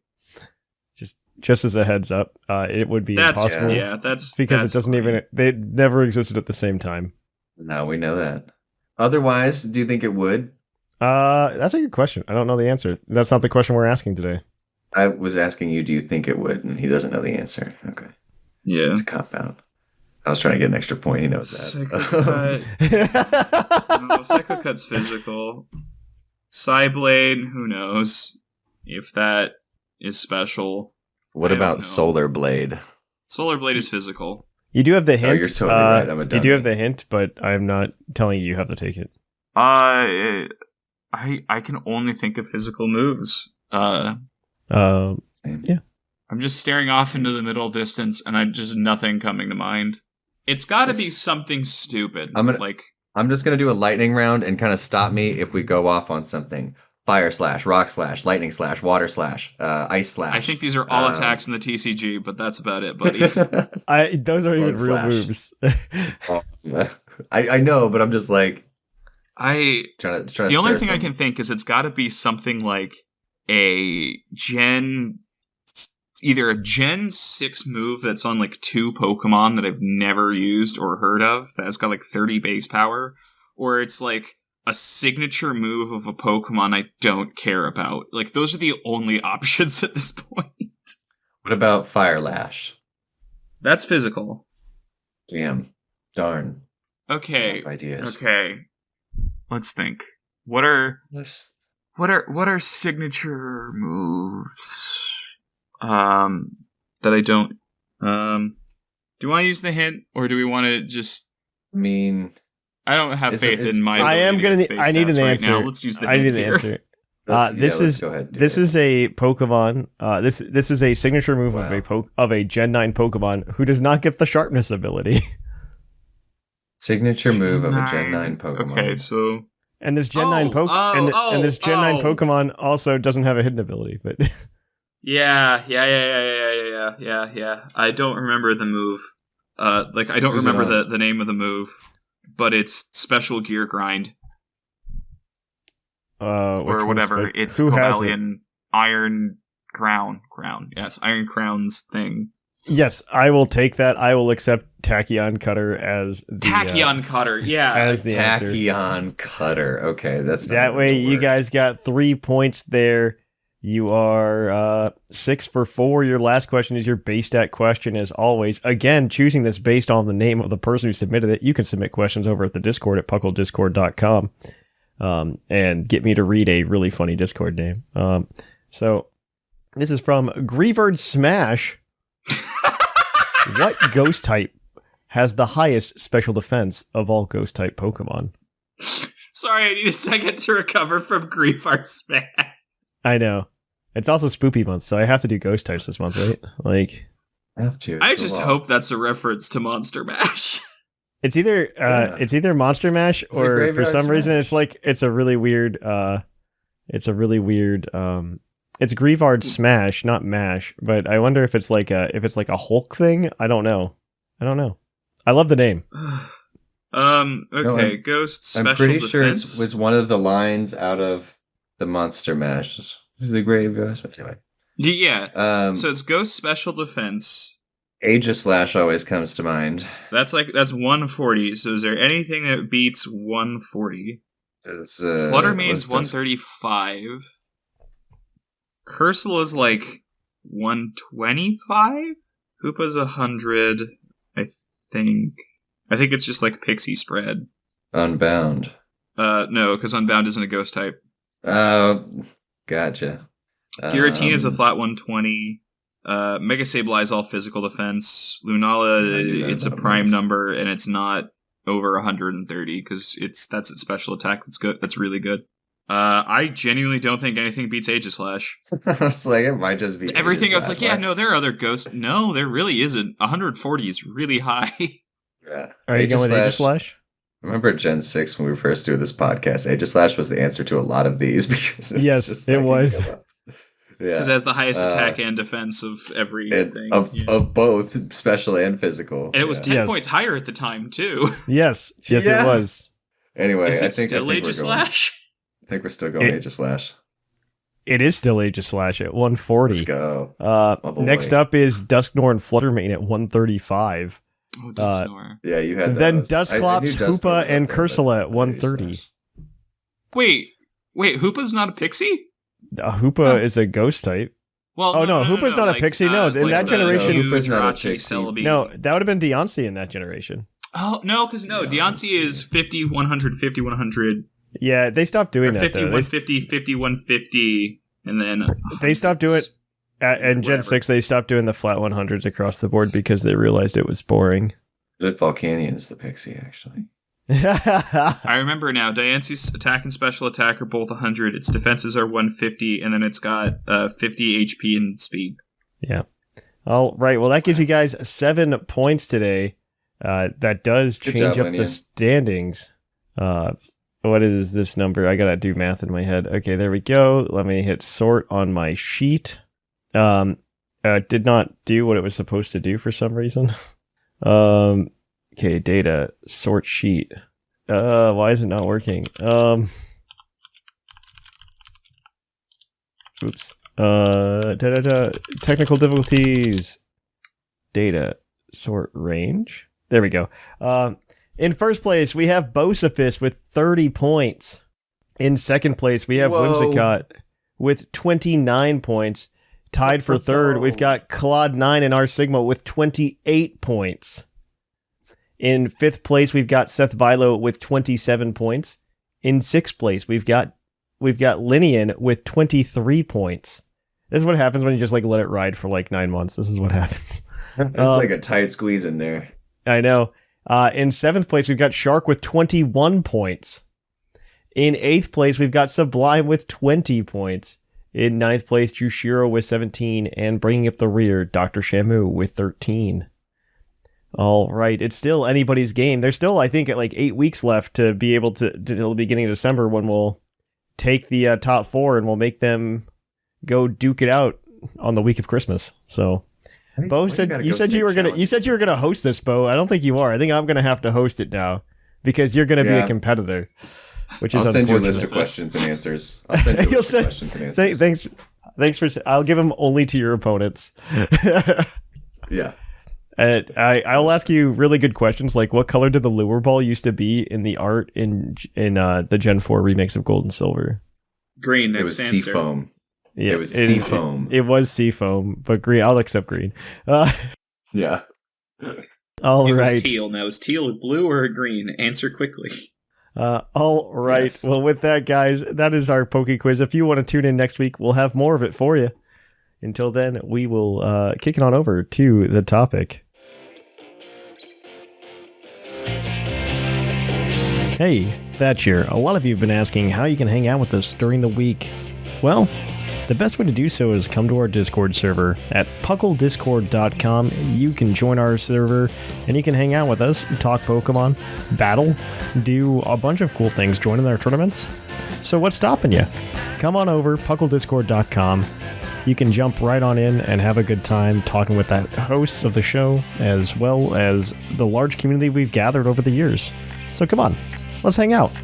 Just as a heads up, it would be That's impossible. yeah. That's Because that's it doesn't fine. even. They never existed at the same time. now we know that. Otherwise, do you think it would? That's a good question. I don't know the answer. That's not the question we're asking today. I was asking you, do you think it would? And he doesn't know the answer. Okay. Yeah. It's a cop out. I was trying to get an extra point. He knows Psycho that. Cut. No, Psycho Cut's physical. Psyblade, who knows if that is special. What I don't about know. Solar Blade? Solar Blade is physical. You do have the hint. you're totally right. I'm a You do dummy. have the hint, but I'm not telling you have to take it. I can only think of physical moves. Yeah. I'm just staring off into the middle distance, and I'm just nothing coming to mind. It's got to be something stupid. I'm just going to do a lightning round and kind of stop me if we go off on something. Fire slash, rock slash, lightning slash, water slash, ice slash. I think these are all attacks in the TCG, but that's about it, buddy. Those are even Bug real slash. moves. I know, but I'm just like trying to the only thing I can think is it's got to be something like either a Gen 6 move that's on like 2 Pokemon that I've never used or heard of that's got like 30 base power, or it's like a signature move of a Pokemon I don't care about. Like, those are the only options at this point. What about Fire Lash? That's physical. Damn. Darn. Okay. I have ideas. Okay. Let's think. What are signature moves? That I don't. Do you want to use the hint, or do we want to just? I mean, I don't have faith in my. I am gonna. I need an right answer. now. Let's use the. I need hint an here. answer. let's go ahead. This is a Pokemon. This is a signature move of a Gen 9 Pokemon who does not get the sharpness ability. Signature move of a Gen 9 Pokemon. Okay, so And this Gen 9 and this Gen 9 Pokemon also doesn't have a hidden ability, but yeah. I don't remember the move. I don't remember the name of the move, but it's Special Gear Grind. Or whatever. It's who has it? Cobalion Iron Crown. Yes, Iron Crown's thing. Yes, I will take that. I will accept Tachyon Cutter as the Tachyon Cutter, yeah. as the answer. Tachyon Cutter. Okay, that's not That a way, real you word. guys got 3 points there. You are 6 for 4. Your last question is your base stat question, as always. Again, choosing this based on the name of the person who submitted it. You can submit questions over at the Discord at puclpodcast.com and get me to read a really funny Discord name. So this is from Greavard Smash. What ghost type has the highest special defense of all ghost type Pokemon? Sorry, I need a second to recover from grief arts, man. I know. It's also Spoopy month, so I have to do ghost types this month, right? Like, Have to. I It's just a lot. hope that's a reference to Monster Mash. it's either Monster Mash it or for Graveyard some reason Smash? it's a really weird it's Greavard Smash, not Mash, but I wonder if it's like a Hulk thing. I don't know. I love the name. Okay, Ghost Special I'm pretty Defense. sure it was one of the lines out of the Monster Mash. The Graveyard Smash. Anyway. Yeah. So it's Ghost Special Defense. Aegislash always comes to mind. That's 140. So is there anything that beats 140? Flutter Maid's 135. Cursula's like 125. Hoopa's 100. I think it's just like Pixie spread. Unbound. No, because Unbound isn't a ghost type. Gotcha. Giratina's a flat 120. Mega Sablei's all physical defense. Lunala, it's a prime number, and it's not over 130 because that's its special attack. That's good. That's really good. I genuinely don't think anything beats Aegislash. I was like, it might just be Everything I was like, Aegislash. yeah, no, there are other ghosts. No, there really isn't. 140 is really high. Yeah. Are you going with Aegislash. Aegislash? Remember Gen 6 when we first do this podcast? Aegislash was the answer to a lot of these because Yes, just it was. Yeah. Because it has the highest attack and defense of everything. Of both special and physical. And it was 10 Yes. points higher at the time, too. Yes, Yeah. it was. Anyway, Is I it think still we're going. Aegislash? I think we're still going Aegislash. It is still Aegislash at 140. Let's go. boy. Next up is Dusknoir and Fluttermane at 135. Oh, Dusknoir. Yeah, you had Then those. I Dusclops, knew Dusclops was Hoopa, up and there, Cursula at but 130. Wait, Hoopa's not a pixie? Hoopa is a ghost type. Well, Oh, no, Hoopa's not a pixie. No, in that generation- Hoopa's not a Jirachi, pixie. Celebi. No, that would have been Deontay in that generation. Oh, no, because Deontay is 50, 100, 50, 100. Yeah, they stopped doing Or that 50, though. 150, 50, 150, and then... They stopped doing it. And Gen Whatever. 6, they stopped doing the flat 100s across the board because they realized it was boring. Volcanian's the pixie, actually. I remember now, Diance's attack and special attack are both 100, its defenses are 150, and then it's got 50 HP and speed. Yeah. All right. Well, that gives you guys 7 points today. That does Good change job, up the Lynian. standings. What is this number? I gotta do math in my head. Okay, there we go. Let me hit sort on my sheet. Did not do what it was supposed to do for some reason. Okay, data sort sheet. Why is it not working? Oops. Technical difficulties. Data sort range. There we go. In first place, we have Bocefus with 30 points. In second place, we have Whoa. Whimsicott with 29 points. Tied for third, we've got Claude9 and R Sigma with 28 points. In fifth place, we've got Seth Bilo with 27 points. In sixth place, we've got Lynian with 23 points. This is what happens when you just let it ride for 9 months. This is what happens. It's like a tight squeeze in there. I know. In seventh place, we've got Shark with 21 points. In eighth place, we've got Sublime with 20 points. In ninth place, Jushiro with 17. And bringing up the rear, Dr. Shamu with 13. All right. It's still anybody's game. There's still, I think, 8 weeks left to be able to till the beginning of December when we'll take the top 4 and we'll make them go duke it out on the week of Christmas. So... Bo you said you were gonna host this, Bo. I don't think you are. I think I'm gonna have to host it now because you're gonna be a competitor, which is I'll send you a unfortunate. list of questions and answers. I'll send you a list of questions and answers. Thanks. Thanks for. I'll give them only to your opponents. Yeah. I'll ask you really good questions, like what color did the lure ball used to be in the art in the Gen 4 remix of Gold and Silver? Green. It was answer. seafoam. Yeah, it was seafoam. It was seafoam, but green. I'll accept green. Yeah. All it right. was teal. Now, is teal a blue or a green? Answer quickly. All right. Yes. Well, with that, guys, that is our Poke Quiz. If you want to tune in next week, we'll have more of it for you. Until then, we will kick it on over to the topic. Hey, Thatch here. A lot of you have been asking how you can hang out with us during the week. Well, the best way to do so is come to our Discord server at puclpodcast.com. You can join our server and you can hang out with us, talk Pokemon, battle, do a bunch of cool things, join in our tournaments. So what's stopping you? Come on over, puclpodcast.com. You can jump right on in and have a good time talking with the hosts of the show, as well as the large community we've gathered over the years. So come on, let's hang out.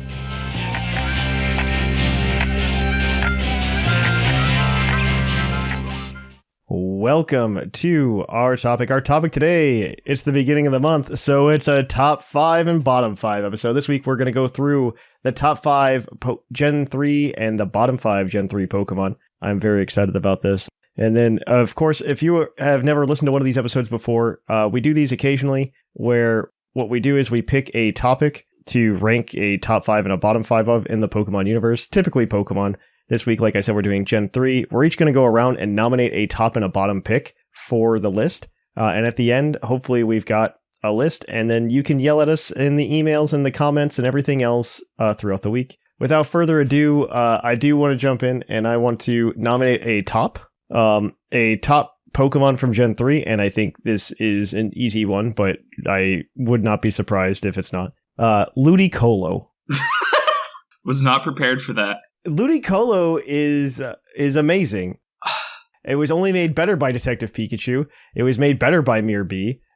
Welcome to our topic. Our topic today, it's the beginning of the month, so it's a top 5 and bottom 5 episode. This week we're going to go through the top 5 Gen 3 and the bottom 5 Gen 3 Pokemon. I'm very excited about this. And then, of course, if you have never listened to one of these episodes before, we do these occasionally where what we do is we pick a topic to rank a top 5 and a bottom 5 of in the Pokemon universe, typically Pokemon. This week, like I said, we're doing Gen 3. We're each going to go around and nominate a top and a bottom pick for the list. And at the end, hopefully we've got a list, and then you can yell at us in the emails and the comments and everything else throughout the week. Without further ado, I do want to jump in, and I want to nominate a top Pokemon from Gen 3, and I think this is an easy one, but I would not be surprised if it's not. Ludicolo. Was not prepared for that. Ludicolo is amazing. It was only made better by Detective Pikachu. It was made better by Mirror.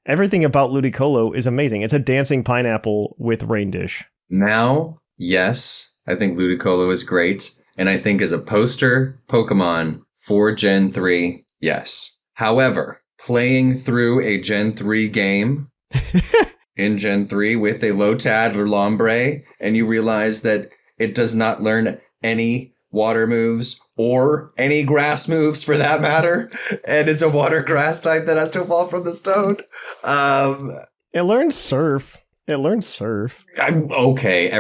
Everything about Ludicolo is amazing. It's a dancing pineapple with rain dish. Now, yes, I think Ludicolo is great. And I think as a poster Pokemon for Gen 3, yes. However, playing through a Gen 3 game in Gen 3 with a Lotad or Lombre, and you realize that it does not learn any water moves or any grass moves for that matter, and it's a water grass type that has to evolve from the stone. It learns surf. I'm okay.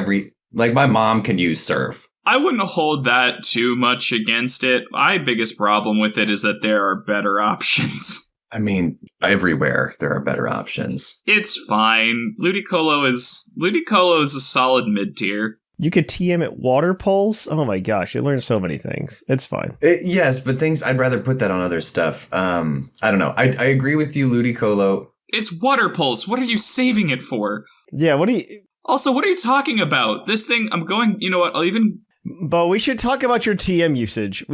My mom can use surf. I wouldn't hold that too much against it. My biggest problem with it is that there are better options. I mean, everywhere there are better options. It's fine. Ludicolo is a solid mid-tier. You could TM it water pulse. Oh my gosh, it learns so many things. It's fine. Yes, but I'd rather put that on other stuff. I don't know. I agree with you, Ludicolo. It's water pulse. What are you saving it for? Yeah, what are you talking about? This thing, you know what, But we should talk about your TM usage.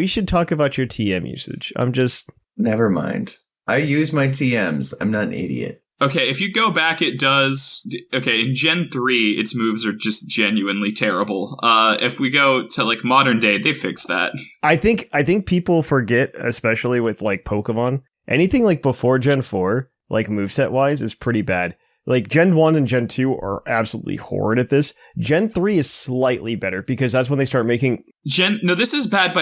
Never mind. I use my TMs. I'm not an idiot. Okay, if you go back, it does... Okay, in Gen 3, its moves are just genuinely terrible. If we go to, modern day, they fixed that. I think people forget, especially with, Pokemon, anything, before Gen 4, moveset-wise, is pretty bad. Gen 1 and Gen 2 are absolutely horrid at this. Gen 3 is slightly better, because that's when they start making... this is bad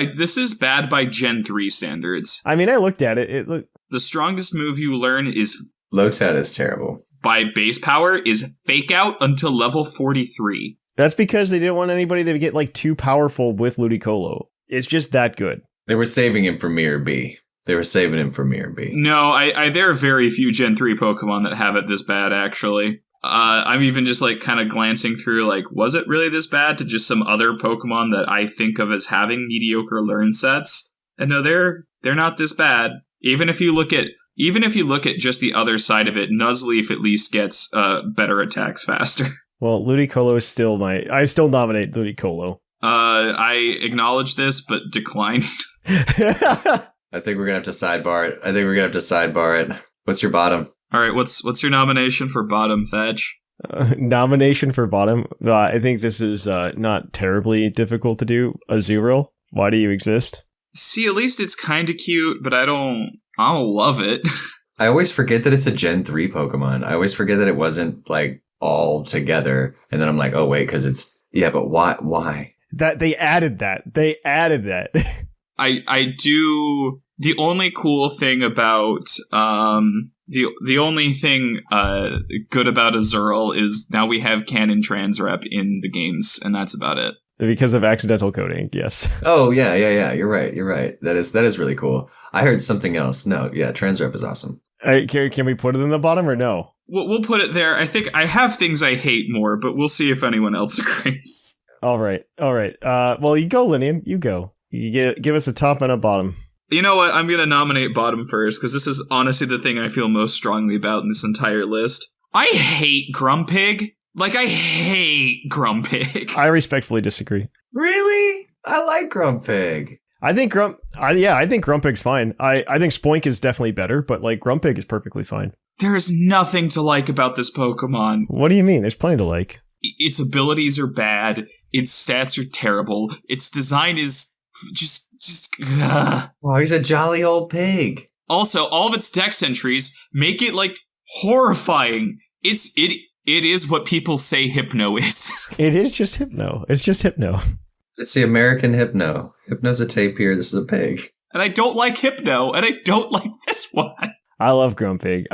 by Gen 3 standards. I mean, I looked at it. The strongest move you learn is... Lotad is terrible. By base power is Fake Out until level 43. That's because they didn't want anybody to get too powerful with Ludicolo. It's just that good. They were saving him for Mirror B. No, there are very few Gen 3 Pokemon that have it this bad, actually. I'm even just kind of glancing through was it really this bad to just some other Pokemon that I think of as having mediocre learn sets? And no, they're not this bad. Even if you look at just the other side of it, Nuzleaf at least gets better attacks faster. Well, Ludicolo is still I still nominate Ludicolo. I acknowledge this, but decline. I think we're going to have to sidebar it. What's your bottom? All right, what's your nomination for bottom, Thatch? Nomination for bottom? I think this is not terribly difficult to do. Azurill, why do you exist? See, at least it's kind of cute, but I don't love it. I always forget that it's a Gen 3 Pokemon. I always forget that it wasn't like all together. And then I'm like, oh wait, because it's but why? That they added that. I do. The only cool thing about the only thing good about Azurill is now we have canon Transrep in the games, and that's about it. Because of accidental coding, yes. Oh yeah. You're right. That is really cool. I heard something else. No, yeah, Transrep is awesome. Can we put it in the bottom or no? We'll put it there. I think I have things I hate more, but we'll see if anyone else agrees. All right. Well, you go, Lynian. You go. Give us a top and a bottom. You know what? I'm going to nominate bottom first, because this is honestly the thing I feel most strongly about in this entire list. I hate Grumpig. Like, I hate Grumpig. I respectfully disagree. Really? I like Grumpig. I think Grumpig's fine. I think Spoink is definitely better, but like Grumpig is perfectly fine. There is nothing to like about this Pokemon. What do you mean? There's plenty to like. Its abilities are bad. Its stats are terrible. Its design is just. Oh, he's a jolly old pig. Also, all of its dex entries make it like horrifying. It is what people say Hypno is. It is just Hypno. It's just Hypno. It's the American Hypno. Hypno's a tapir. This is a pig. And I don't like Hypno, and I don't like this one. I love Grumpig.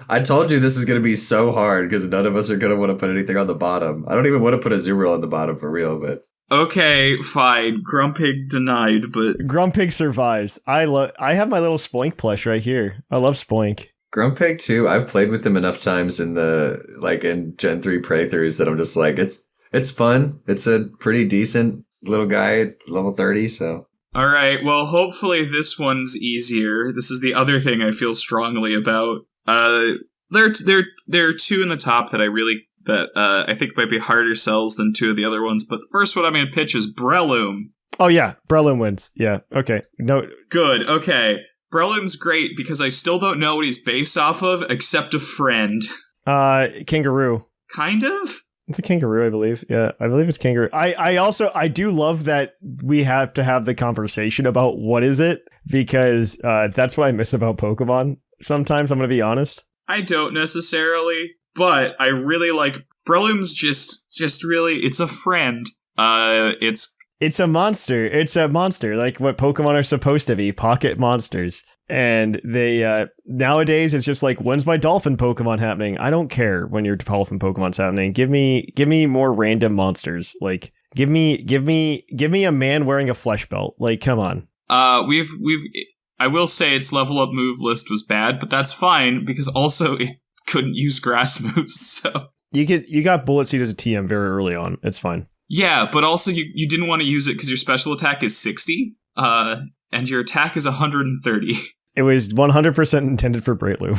I told you this is going to be so hard because none of us are going to want to put anything on the bottom. I don't even want to put a Azurill on the bottom for real, but... Okay, fine. Grumpig denied, but... Grumpig survives. I have my little Spoink plush right here. I love Spoink. Grumpig too. I've played with him enough times in Gen 3 playthroughs that I'm just like, it's fun. It's a pretty decent little guy at level 30, so... Alright, well, hopefully this one's easier. This is the other thing I feel strongly about. There are two in the top that I think might be harder sells than two of the other ones, but the first one I'm going to pitch is Breloom. Oh yeah, Breloom wins. Yeah, okay. No. Good, okay. Breloom's great because I still don't know what he's based off of, except a friend. Kangaroo. Kind of? It's a kangaroo, I believe. Yeah, I believe it's kangaroo. I do love that we have to have the conversation about what is it, because that's what I miss about Pokemon. Sometimes, I'm going to be honest. I don't necessarily, but I really like Breloom's just really, it's a friend. It's a monster. It's a monster, like what Pokemon are supposed to be, pocket monsters. And they, nowadays, it's just like, when's my dolphin Pokemon happening? I don't care when your dolphin Pokemon's happening. Give me more random monsters. Like, give me a man wearing a flesh belt. Like, come on. I will say its level up move list was bad, but that's fine, because also it couldn't use grass moves, so. You got Bullet Seed as a TM very early on. It's fine. Yeah, but also you didn't want to use it because your special attack is 60, and your attack is 130. It was 100% intended for Breloom,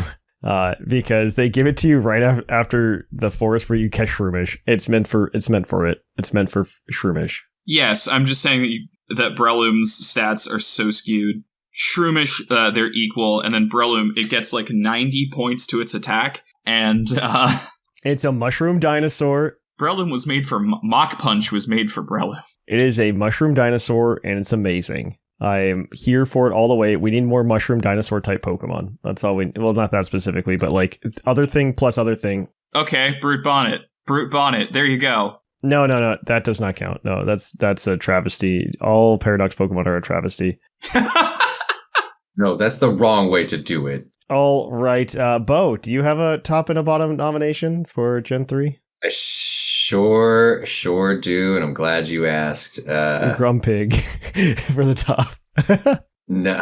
because they give it to you right after the forest where you catch Shroomish. It's meant for it. It's meant for Shroomish. Yes, I'm just saying that Breloom's stats are so skewed. Shroomish, they're equal, and then Breloom, it gets like 90 points to its attack, and it's a mushroom dinosaur. Breloom was made for Mach Punch was made for Breloom. It is a mushroom dinosaur, and it's amazing. I'm here for it all the way. We need more mushroom dinosaur type Pokemon. That's all well, not that specifically, but like other thing plus other thing. Okay, Brute Bonnet. There you go. No, that does not count. No, that's a travesty. All Paradox Pokemon are a travesty. No, that's the wrong way to do it. All right, Bo, do you have a top and a bottom nomination for Gen 3? I sure do, and I'm glad you asked. Grumpig for the top. No,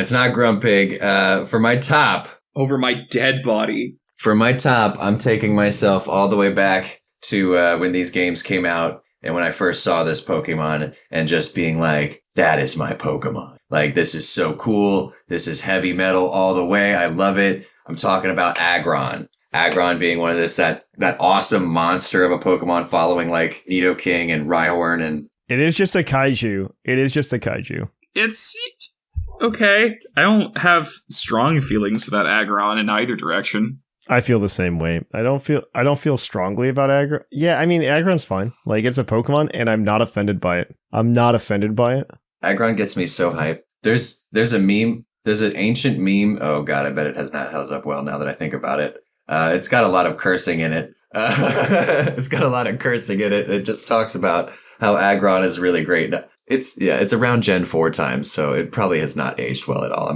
it's not Grumpig. For my top... Over my dead body. For my top, I'm taking myself all the way back to when these games came out, and when I first saw this Pokemon, and just being like, that is my Pokemon. Like, this is so cool. This is heavy metal all the way. I love it. I'm talking about Aggron. Aggron being one of that awesome monster of a Pokemon following like Nidoking and Rhyhorn, and it is just a kaiju. It's okay. I don't have strong feelings about Aggron in either direction. I feel the same way. I don't feel strongly about Aggron. Yeah, I mean Aggron's fine. Like, it's a Pokemon, and I'm not offended by it. Agron gets me so hyped. There's a meme. There's an ancient meme. Oh god, I bet it has not held up well now that I think about it. It's got a lot of cursing in it. It's got a lot of cursing in it. It just talks about how Agron is really great. It's around Gen 4 times, so it probably has not aged well at all.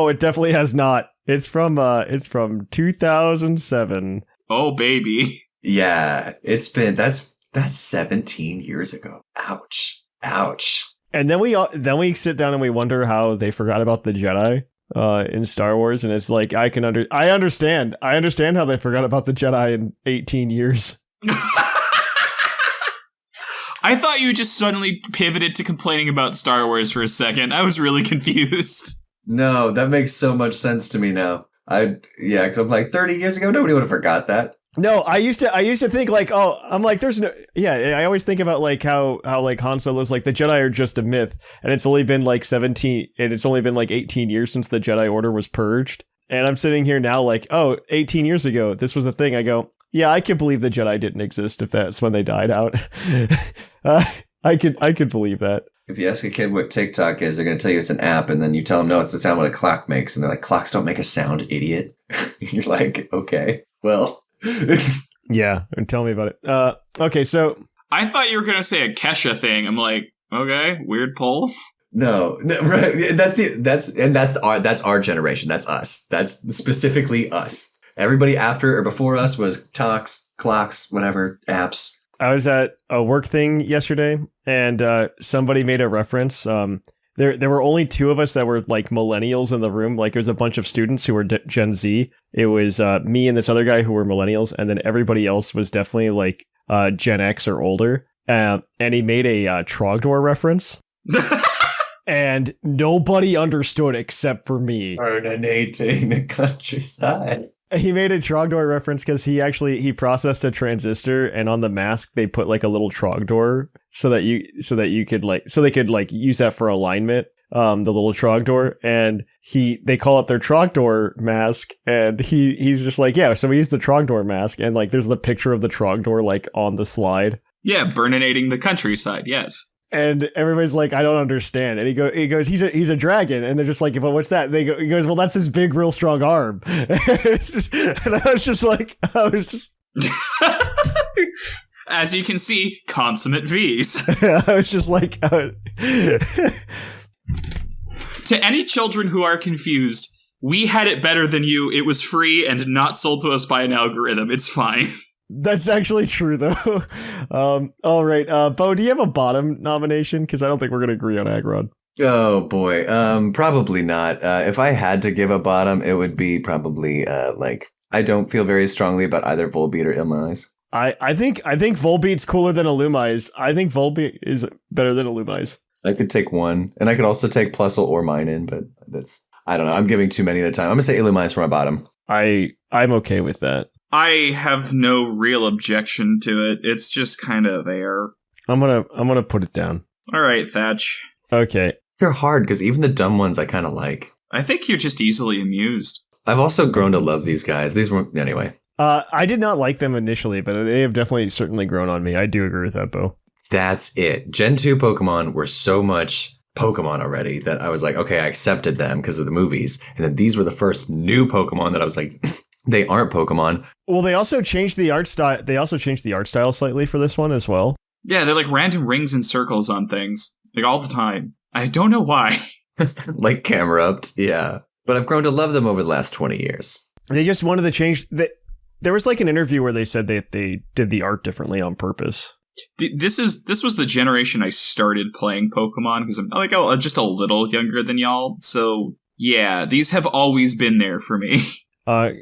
It definitely has not. It's from 2007. Oh baby. Yeah, that's 17 years ago. Ouch. And then we sit down and we wonder how they forgot about the Jedi in Star Wars, and it's like I understand how they forgot about the Jedi in 18 years. I thought you just suddenly pivoted to complaining about Star Wars for a second. I was really confused. No, that makes so much sense to me now. Because I'm like 30 years ago, nobody would have forgot that. No, I used to think like, I'm like, there's no, I always think about like how like Han Solo's like the Jedi are just a myth, and it's only been like 18 years since the Jedi Order was purged. And I'm sitting here now like, 18 years ago, this was a thing. I go, yeah, I could believe the Jedi didn't exist if that's when they died out. I could believe that. If you ask a kid what TikTok is, they're going to tell you it's an app, and then you tell them, no, it's the sound what a clock makes. And they're like, clocks don't make a sound, idiot. You're like, okay, well. Yeah, and tell me about it. Okay, so. I thought you were going to say a Kesha thing. I'm like, okay, weird poll. No, right. That's our generation. That's us. That's specifically us. Everybody after or before us was talks, clocks, whatever, apps. I was at a work thing yesterday, and somebody made a reference. There were only two of us that were like millennials in the room. Like it was a bunch of students who were Gen Z. It was me and this other guy who were millennials, and then everybody else was definitely like Gen X or older. And he made a Trogdor reference. And nobody understood except for me. Burning the countryside. He made a Trogdor reference because he processed a transistor, and on the mask they put like a little Trogdor so they could like use that for alignment. The little Trogdor, and they call it their Trogdor mask, and he's just like, yeah, so we use the Trogdor mask, and like there's the picture of the Trogdor like on the slide. Yeah, burninating the countryside. Yes. And everybody's like, I don't understand. And he goes, he's a dragon. And they're just like, well, what's that? He goes, well, that's his big, real strong arm. And I was just. As you can see, consummate V's. I was just like, To any children who are confused, we had it better than you. It was free and not sold to us by an algorithm. It's fine. That's actually true, though. All right. Bo, do you have a bottom nomination? Because I don't think we're going to agree on Agron. Oh, boy. Probably not. If I had to give a bottom, it would be probably, I don't feel very strongly about either Volbeat or Illumise. I think Volbeat's cooler than Illumise. I think Volbeat is better than Illumise. I could take one, and I could also take Plusle or Minen, but I don't know. I'm giving too many at a time. I'm going to say Illumise for my bottom. I'm okay with that. I have no real objection to it. It's just kind of there. I'm gonna put it down. All right, Thatch. Okay. They're hard because even the dumb ones I kind of like. I think you're just easily amused. I've also grown to love these guys. These were anyway. I did not like them initially, but they have certainly grown on me. I do agree with that, Bo. That's it. Gen 2 Pokemon were so much Pokemon already that I was like, okay, I accepted them because of the movies. And then these were the first new Pokemon that I was like, they aren't Pokemon. Well, they also changed the art style. They also changed the art style slightly for this one as well. Yeah, they're like random rings and circles on things, like all the time. I don't know why. Like Camerupt, yeah. But I've grown to love them over the last 20 years. They just wanted to change. There was like an interview where they said that they did the art differently on purpose. This was the generation I started playing Pokemon because I'm like just a little younger than y'all. So yeah, these have always been there for me.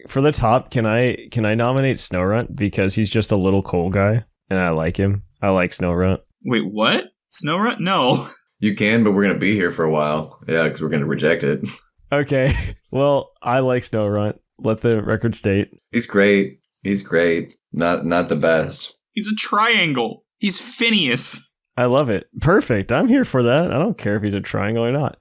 For the top, can I nominate Snorunt because he's just a little coal guy and I like him. I like Snorunt. Wait, what? Snorunt? No. You can, but we're gonna be here for a while. Yeah, because we're gonna reject it. Okay. Well, I like Snorunt. Let the record state. He's great. Not the best. He's a triangle. He's Phineas. I love it. Perfect. I'm here for that. I don't care if he's a triangle or not.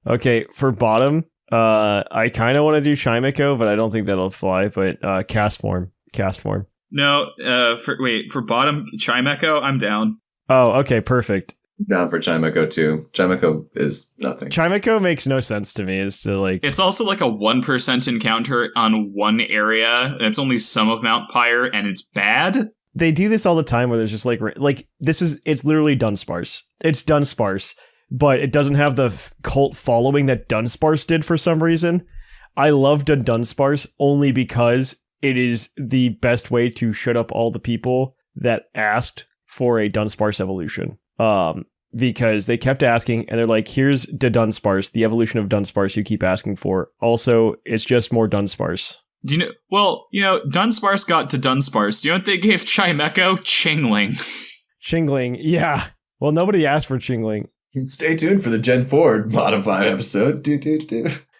Okay, for bottom, I kind of want to do Shimiko, but I don't think that'll fly. But cast form. No, for bottom Chimecho, I'm down. Oh, okay, perfect. Down for Chimeko too. Chimeko is nothing. Chimeko makes no sense to me. It's to like It's also like a 1% encounter on one area, and it's only some of Mount Pyre, and it's bad. they do this all the time where there's just like it's literally Dunsparce. It's Dunsparce, but it doesn't have the cult following that Dunsparce did for some reason. I loved a Dunsparce only because it is the best way to shut up all the people that asked for a Dunsparce evolution. Because they kept asking, and they're like, here's the Dunsparce, the evolution of Dunsparce you keep asking for. Also, it's just more Dunsparce. Do you know? Well, Dunsparce got to Dunsparce. Do you know what they gave Chimeko? Chingling. Chingling, yeah. Well, nobody asked for Chingling. Stay tuned for the Gen 4 bottom 5 episode.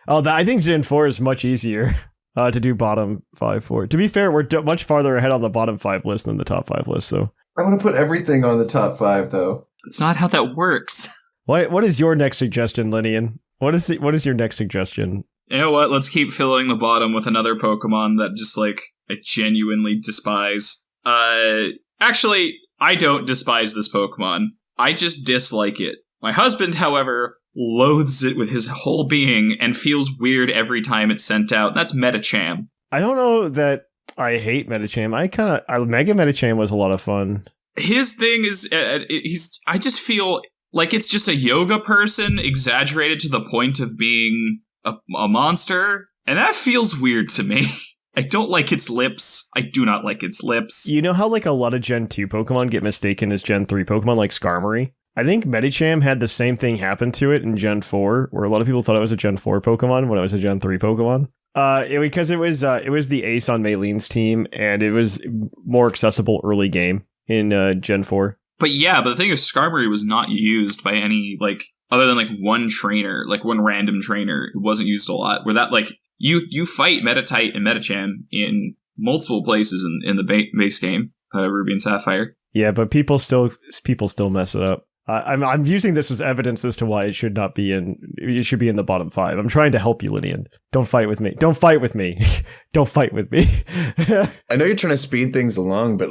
Oh, I think Gen 4 is much easier to do bottom 5 for. To be fair, we're much farther ahead on the bottom 5 list than the top 5 list, so. I want to put everything on the top 5, though. It's not how that works. What is your next suggestion, Lynian? What is your next suggestion? You know what? Let's keep filling the bottom with another Pokemon that just, I genuinely despise. Actually, I don't despise this Pokemon. I just dislike it. My husband, however, loathes it with his whole being and feels weird every time it's sent out. That's Medicham. I don't know that I hate Medicham. Mega Medicham was a lot of fun. His thing is, I just feel like it's just a yoga person exaggerated to the point of being a monster, and that feels weird to me. I don't like its lips. I do not like its lips. You know how a lot of Gen 2 Pokemon get mistaken as Gen 3 Pokemon, like Skarmory? I think Medicham had the same thing happen to it in Gen 4, where a lot of people thought it was a Gen 4 Pokemon when it was a Gen 3 Pokemon. Because it was the ace on Maylene's team, and it was more accessible early game in Gen 4. But the thing is, Skarmory was not used by any, other than, one trainer, one random trainer. It wasn't used a lot. Where that, you fight Meditite and Medicham in multiple places in the base game, Ruby and Sapphire. Yeah, but people still mess it up. I'm using this as evidence as to why it should not be in. It should be in the bottom 5. I'm trying to help you, Lynian. Don't fight with me. Don't fight with me. Don't fight with me. I know you're trying to speed things along, but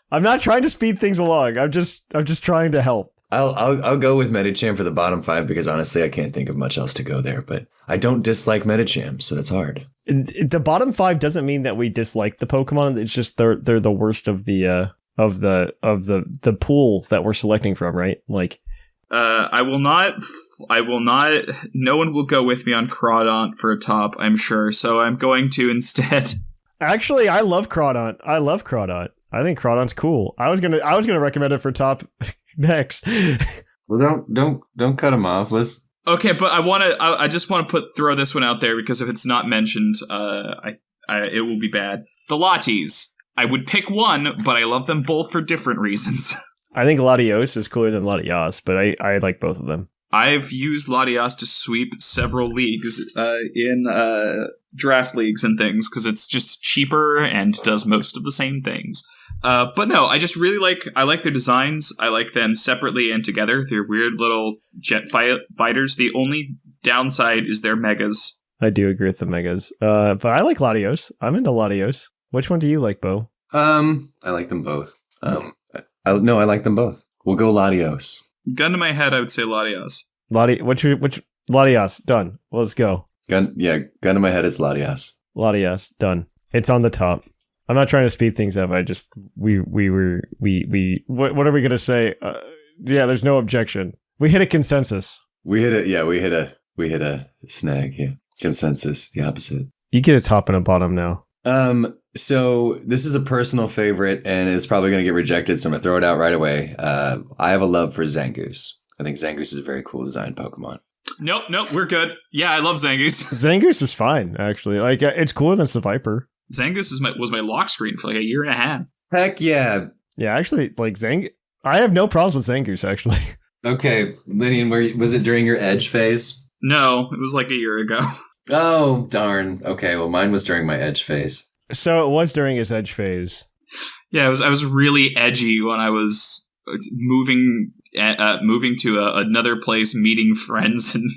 I'm not trying to speed things along. I'm just trying to help. I'll go with Medicham for the bottom 5 because honestly I can't think of much else to go there. But I don't dislike Medicham, so that's hard. The bottom 5 doesn't mean that we dislike the Pokemon. It's just they're the worst of the pool that we're selecting from, right? I will not. No one will go with me on Crawdaunt for a top, I'm sure. So I'm going to instead. Actually, I love Crawdaunt. I think Crawdaunt's cool. I was gonna recommend it for top next. Well, don't cut him off. Let's. Okay, but I just want to throw this one out there because if it's not mentioned, it will be bad. The Latias. I would pick one, but I love them both for different reasons. I think Latios is cooler than Latias, but I like both of them. I've used Latias to sweep several leagues in draft leagues and things because it's just cheaper and does most of the same things. But no, I just really I like their designs. I like them separately and together. They're weird little jet fighters. The only downside is their megas. I do agree with the megas. But I like Latios. I'm into Latios. Which one do you like, Bo? I like them both. I like them both. We'll go Latios. Gun to my head, I would say Latias. Which Latias? Done. Well, let's go. Gun to my head is Latias. Latias, done. It's on the top. I'm not trying to speed things up. What are we gonna say? Yeah, there's no objection. We hit a consensus. We hit a snag. Yeah, consensus. The opposite. You get a top and a bottom now. So this is a personal favorite, and it's probably going to get rejected, so I'm going to throw it out right away. I have a love for Zangoose. I think Zangoose is a very cool designed Pokemon. Nope, we're good. Yeah, I love Zangoose. Zangoose is fine, actually. It's cooler than Seviper. Zangoose was my lock screen for a year and a half. Heck yeah. Yeah, actually, I have no problems with Zangoose, actually. Okay, Lynian, was it during your Edge phase? No, it was a year ago. Oh, darn. Okay, well, mine was during my Edge phase. So it was during his Edge phase. Yeah, I was really edgy when I was moving to another place, meeting friends and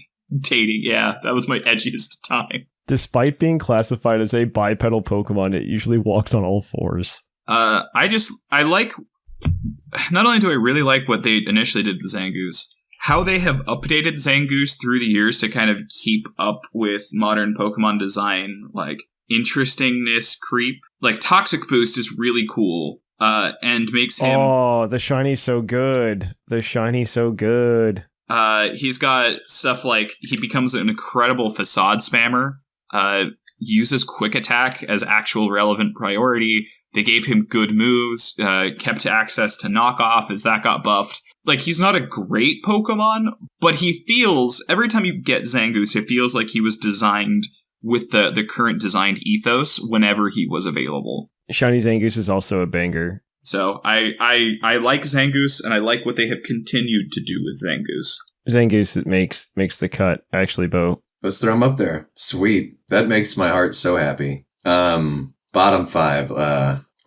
dating. Yeah, that was my edgiest time. Despite being classified as a bipedal Pokemon, it usually walks on all fours. I like not only do I really like what they initially did with Zangoose, how they have updated Zangoose through the years to kind of keep up with modern Pokemon design, like interestingness creep. Like Toxic Boost is really cool, and makes him... Oh, the shiny's so good. The shiny's so good. He's got stuff like he becomes an incredible facade spammer, uses quick attack as actual relevant priority. They gave him good moves, kept access to knockoff as that got buffed. Like, he's not a great Pokemon, but he feels, every time you get Zangoose, it feels like he was designed with the current designed ethos whenever he was available. Shiny Zangoose is also a banger. So I like Zangoose, and I like what they have continued to do with Zangoose. Zangoose makes the cut, actually, Bo. Let's throw him up there. Sweet. That makes my heart so happy. Bottom 5,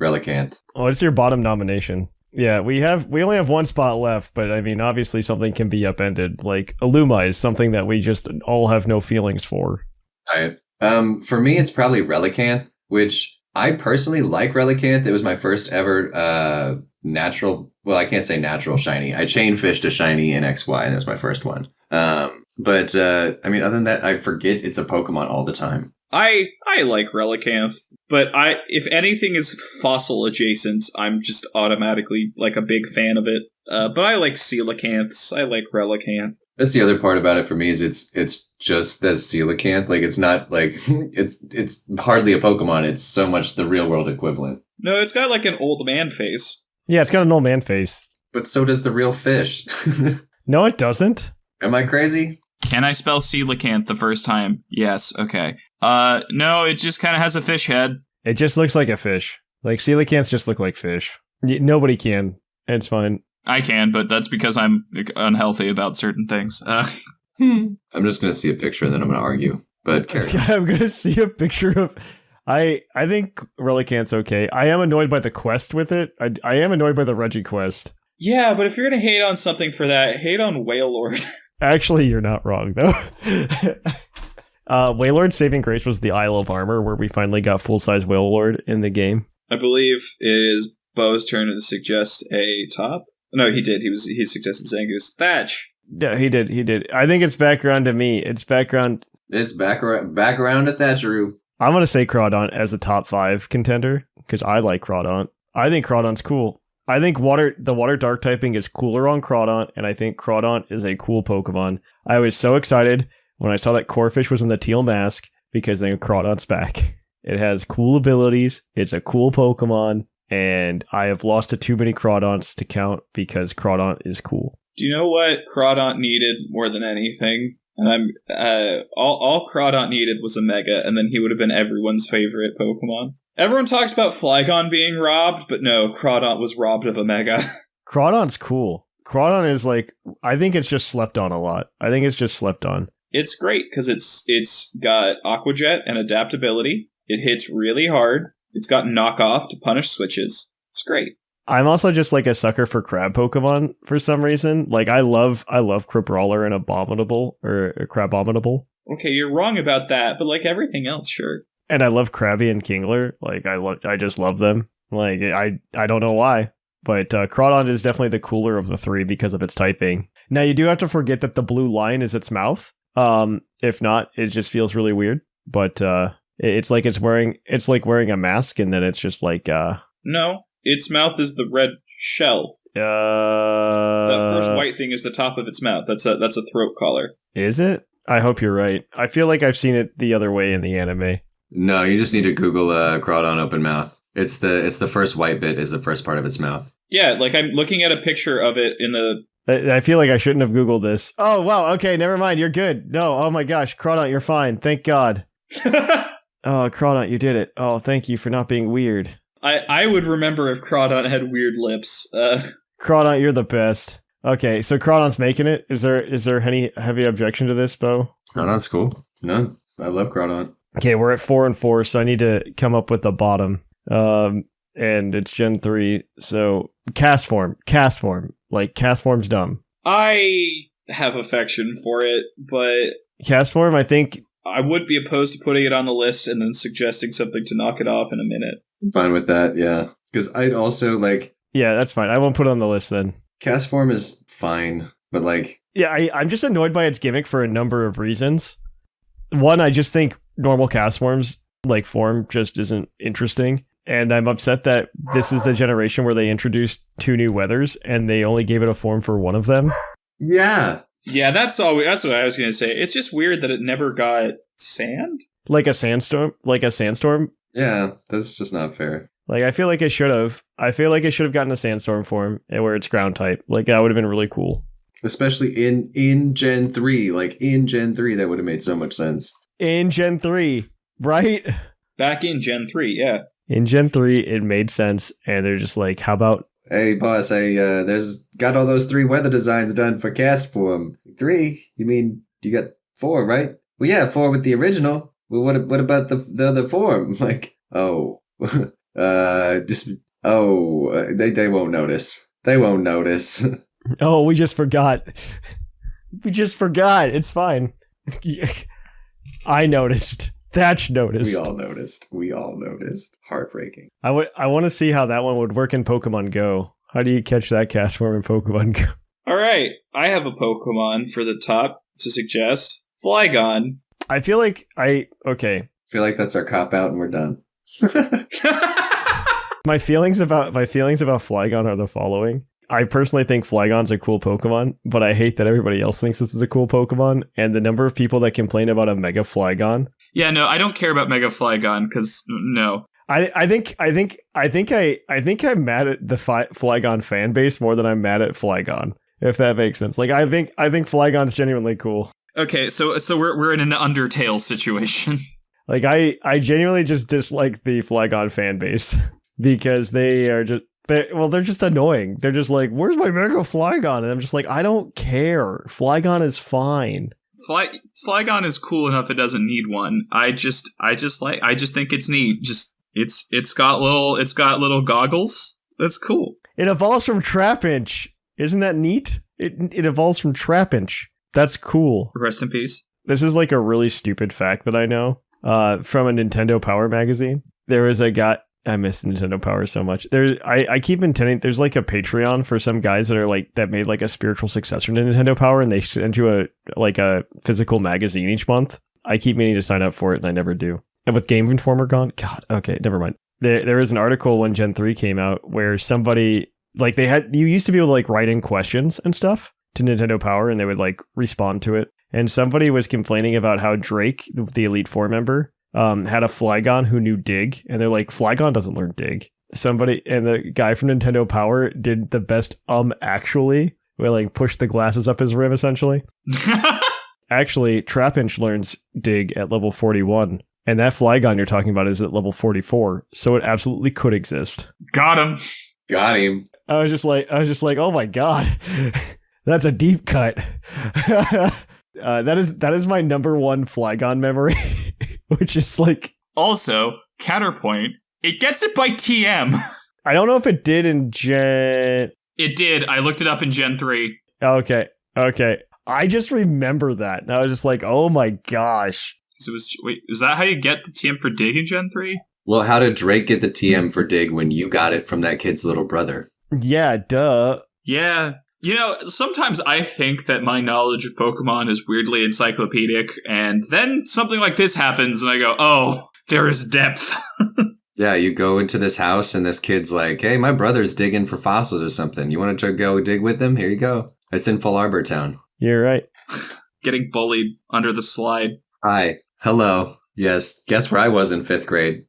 Relicanth. Oh, it's your bottom nomination. Yeah, we only have one spot left, but I mean, obviously something can be upended. Like, Illuma is something that we just all have no feelings for. Right. For me, it's probably Relicanth, which I personally like Relicanth. It was my first ever natural, well, I can't say natural shiny. I chain fished a shiny in XY, and that was my first one. But I mean, other than that, I forget it's a Pokemon all the time. I like Relicanth, but if anything is fossil adjacent, I'm just automatically like a big fan of it. But I like Coelacanths. I like Relicanth. That's the other part about it for me is it's just that Coelacanth. Like, it's not like it's hardly a Pokemon. It's so much the real world equivalent. No, it's got like an old man face. Yeah, it's got an old man face. But so does the real fish. No, it doesn't. Am I crazy? Can I spell Coelacanth the first time? Yes. Okay. No, it just kind of has a fish head. It just looks like a fish. Like, coelacanths just look like fish. Nobody can. It's fine. I can, but that's because I'm unhealthy about certain things. I'm just going to see a picture and then I'm going to argue. But carry on. I'm going to see a picture of... I think Relicanth's okay. I am annoyed by the quest with it. I am annoyed by the Reggie quest. Yeah, but if you're going to hate on something for that, hate on Wailord. Actually, you're not wrong, though. Wailord Saving Grace was the Isle of Armor, where we finally got full-size Wailord in the game. I believe it is Bo's turn to suggest a top. No, he did. He suggested Zangoose. Thatch. Yeah, he did. I think it's background to me. It's background. It's back around to Thatcheroo. I'm going to say Crawdaunt as the top 5 contender, because I like Crawdaunt. I think Crawdaunt's cool. I think the water dark typing is cooler on Crawdaunt, and I think Crawdaunt is a cool Pokemon. I was so excited when I saw that Corphish was in the teal mask, because then Crawdaunt's back. It has cool abilities, it's a cool Pokemon, and I have lost to too many Crawdaunts to count because Crawdaunt is cool. Do you know what Crawdaunt needed more than anything? And all Crawdaunt needed was a Mega, and then he would have been everyone's favorite Pokemon. Everyone talks about Flygon being robbed, but no, Crawdaunt was robbed of a Mega. Crawdaunt's cool. Crawdaunt is like, I think it's just slept on a lot. It's great because it's got Aqua Jet and adaptability. It hits really hard. It's got knockoff to punish switches. It's great. I'm also just like a sucker for crab Pokemon for some reason. Like, I love Crabrawler and Abominable or Crabominable. Okay, you're wrong about that, but like everything else, sure. And I love Krabby and Kingler. Like, I just love them. Like, I don't know why, but Crawdaunt is definitely the cooler of the 3 because of its typing. Now, you do have to forget that the blue line is its mouth. If not, it just feels really weird. But it's like wearing a mask, and then it's just like No, its mouth is the red shell. That first white thing is the top of its mouth. That's a throat collar. Is it? I hope you're right. I feel like I've seen it the other way in the anime. No, you just need to Google Crawdaunt open mouth. It's the first white bit is the first part of its mouth. Yeah, like I'm looking at a picture of it in the... I feel like I shouldn't have Googled this. Oh, wow. Okay, never mind. You're good. No, oh my gosh. Crawdaunt, you're fine. Thank God. Oh, Crawdaunt, you did it. Oh, thank you for not being weird. I would remember if Crawdaunt had weird lips. Crawdaunt, you're the best. Okay, so Crawdaunt's making it. Is there any heavy objection to this, Bo? Crawdaunt's cool. None. I love Crawdaunt. Okay, we're at 4 and 4, so I need to come up with the bottom. And it's Gen 3, so cast form. Like, cast form's dumb. I have affection for it, but... Cast form, I think... I would be opposed to putting it on the list and then suggesting something to knock it off in a minute. I'm fine with that, yeah. Because I'd also, like... Yeah, that's fine. I won't put it on the list then. Cast form is fine, but like, Yeah, I'm just annoyed by its gimmick for a number of reasons. One, I just think normal cast forms, like form, just isn't interesting. And I'm upset that this is the generation where they introduced 2 new weathers and they only gave it a form for one of them. yeah. Yeah, that's what I was going to say. It's just weird that it never got sand. Like a sandstorm. Yeah, that's just not fair. Like, I feel like it should have. I feel like it should have gotten a sandstorm form and where it's ground type. Like, that would have been really cool. Especially in Gen 3. Like, in Gen 3, that would have made so much sense. In Gen 3, right? Back in Gen 3, yeah. In Gen 3, it made sense. And they're just like, how about... Hey, boss, there's got all those 3 weather designs done for cast form. 3? You mean you got 4, right? Well, yeah, 4 with the original. Well, what about the other form? Like, they won't notice. They won't notice. Oh, we just forgot. It's fine. I noticed. Thatch noticed. We all noticed. Heartbreaking. I want to see how that one would work in Pokemon Go. How do you catch that cast form in Pokemon Go? All right, I have a Pokemon for the top to suggest. Flygon. I feel like I feel like that's our cop out and we're done. My feelings about Flygon are the following. I personally think Flygon's a cool Pokemon, but I hate that everybody else thinks this is a cool Pokemon, and the number of people that complain about a Mega Flygon. Yeah, no, I don't care about Mega Flygon because no. I think I'm mad at the Flygon fan base more than I'm mad at Flygon, if that makes sense. Like, I think Flygon's genuinely cool. Okay, so we're in an Undertale situation. Like, I genuinely just dislike the Flygon fan base because they're just annoying. They're just like, where's my Mega Flygon? And I'm just like, I don't care. Flygon is fine. Flygon is cool enough it doesn't need one. I just think it's neat. Just it's got little goggles. That's cool. It evolves from Trapinch. Isn't that neat? It evolves from Trapinch. That's cool. Rest in peace. This is like a really stupid fact that I know from a Nintendo Power magazine. There was a guy. I miss Nintendo Power so much. I keep intending. There's like a Patreon for some guys that made like a spiritual successor to Nintendo Power, and they send you a physical magazine each month. I keep meaning to sign up for it, and I never do. And with Game Informer gone, God, okay, never mind. There was an article when Gen 3 came out where somebody you used to be able to like write in questions and stuff to Nintendo Power, and they would like respond to it. And somebody was complaining about how Drake, the Elite Four member, had a Flygon who knew Dig, and they're like, Flygon doesn't learn Dig. And the guy from Nintendo Power did the best actually, where like pushed the glasses up his rim essentially. Actually, Trapinch learns Dig at level 41, and that Flygon you're talking about is at level 44, so it absolutely could exist. Got him. I was just like, oh my god, that's a deep cut. That is my number one Flygon memory, which is like... Also, counterpoint, it gets it by TM. I don't know if it did in Gen... It did. I looked it up in Gen 3. Okay. I just remember that, and I was just like, oh my gosh. So wait, is that how you get the TM for Dig in Gen 3? Well, how did Drake get the TM for Dig when you got it from that kid's little brother? Yeah, duh. Yeah. You know, sometimes I think that my knowledge of Pokemon is weirdly encyclopedic, and then something like this happens, and I go, oh, there is depth. Yeah, you go into this house, and this kid's like, hey, my brother's digging for fossils or something. You want to go dig with him? Here you go. It's in Full Arbor Town. You're right. Getting bullied under the slide. Hi. Hello. Yes. Guess where I was in 5th grade?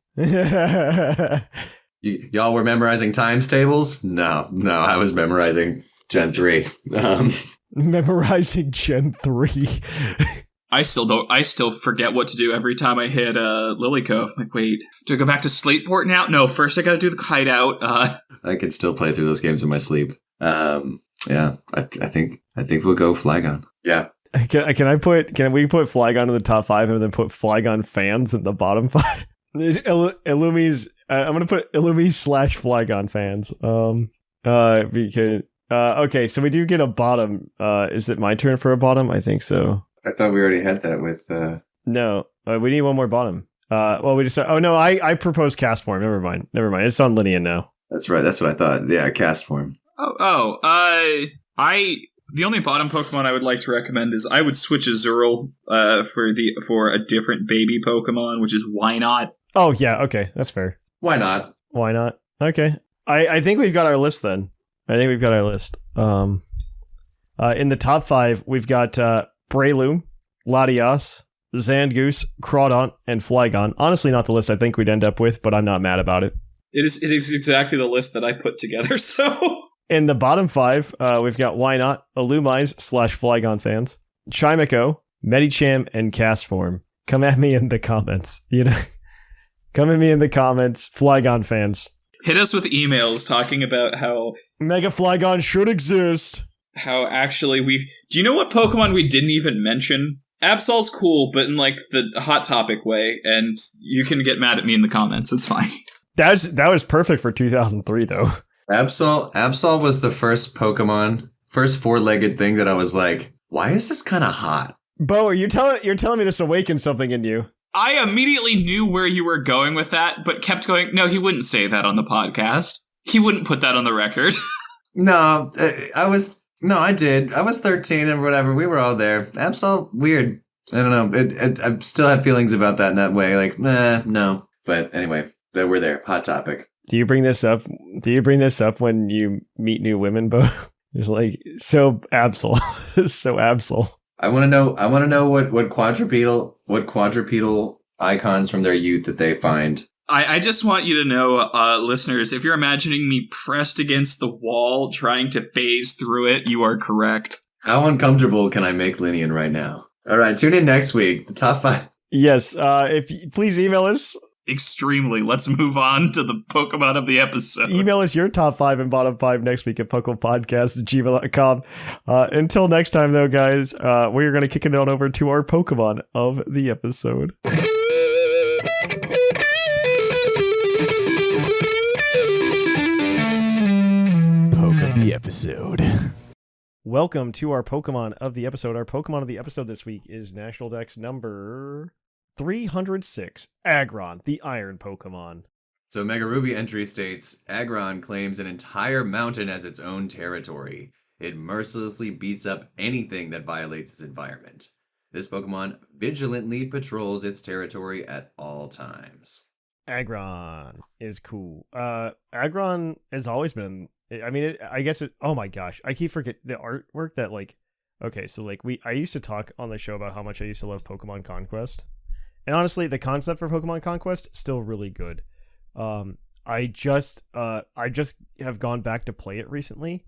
Y'all were memorizing times tables? No, I was memorizing Gen 3. Memorizing Gen 3. I still forget what to do every time I hit Lilycove. I'm like, wait, do I go back to Slateport now? No, first I gotta do the hideout. I can still play through those games in my sleep. Yeah, I think we'll go Flygon. Yeah. Can we put Flygon in the top 5 and then put Flygon fans in the bottom 5? Illumi's I'm gonna put Illumi/Flygon fans. Because okay, so we do get a bottom. Is it my turn for a bottom? I think so. I thought we already had that with No, we need one more bottom. Well, we just... Oh no, I proposed cast form. Never mind. It's on Lynian now. That's right. That's what I thought. Yeah, cast form. The only bottom Pokemon I would like to recommend is I would switch Azurill for a different baby Pokemon, which is Why Not. Oh yeah, okay, that's fair. Why not? Why not? Okay, I think we've got our list then. I think we've got our list. In the top 5, we've got Breloom, Latias, Zangoose, Crawdaunt, and Flygon. Honestly, not the list I think we'd end up with, but I'm not mad about it. It is exactly the list that I put together. So in the bottom 5, we've got Why Not, Illumise / Flygon fans, Chimico, Medicham, and Castform. Come at me in the comments. Come at me in the comments, Flygon fans. Hit us with emails talking about how Mega Flygon should exist. How actually do you know what Pokemon we didn't even mention? Absol's cool, but in like the Hot Topic way, and you can get mad at me in the comments. It's fine. That was perfect for 2003 though. Absol was the first Pokemon, first 4-legged thing that I was like, why is this kind of hot? Bo, you're telling me this awakened something in you. I immediately knew where you were going with that, but kept going, no, he wouldn't say that on the podcast. He wouldn't put that on the record. No, I did. I was 13 and whatever. We were all there. Absol, weird. I don't know. I still have feelings about that in that way. Like, no. But anyway, we're there. Hot Topic. Do you bring this up when you meet new women, Bo? It's like, so Absol. So Absol. I want to know what quadrupedal icons from their youth that they find. I just want you to know, listeners, if you're imagining me pressed against the wall trying to phase through it, you are correct. How uncomfortable can I make Lynian right now? All right, tune in next week. The top 5. Yes, please email us. Extremely. Let's move on to the Pokemon of the episode. Email us your top 5 and bottom 5 next week at puclpodcast@gmail.com. Until next time, though, guys, we're going to kick it on over to our Pokemon of the episode. The episode. Welcome to our Pokemon of the episode. Our Pokemon of the episode this week is National Dex number 306, Aggron, the Iron Pokemon. So Mega Ruby entry states, Aggron claims an entire mountain as its own territory. It mercilessly beats up anything that violates its environment. This Pokemon vigilantly patrols its territory at all times. Aggron is cool. Aggron has always been... oh my gosh, I keep forgetting the artwork that okay, so I used to talk on the show about how much I used to love Pokemon Conquest. And honestly, the concept for Pokemon Conquest, still really good. I just have gone back to play it recently,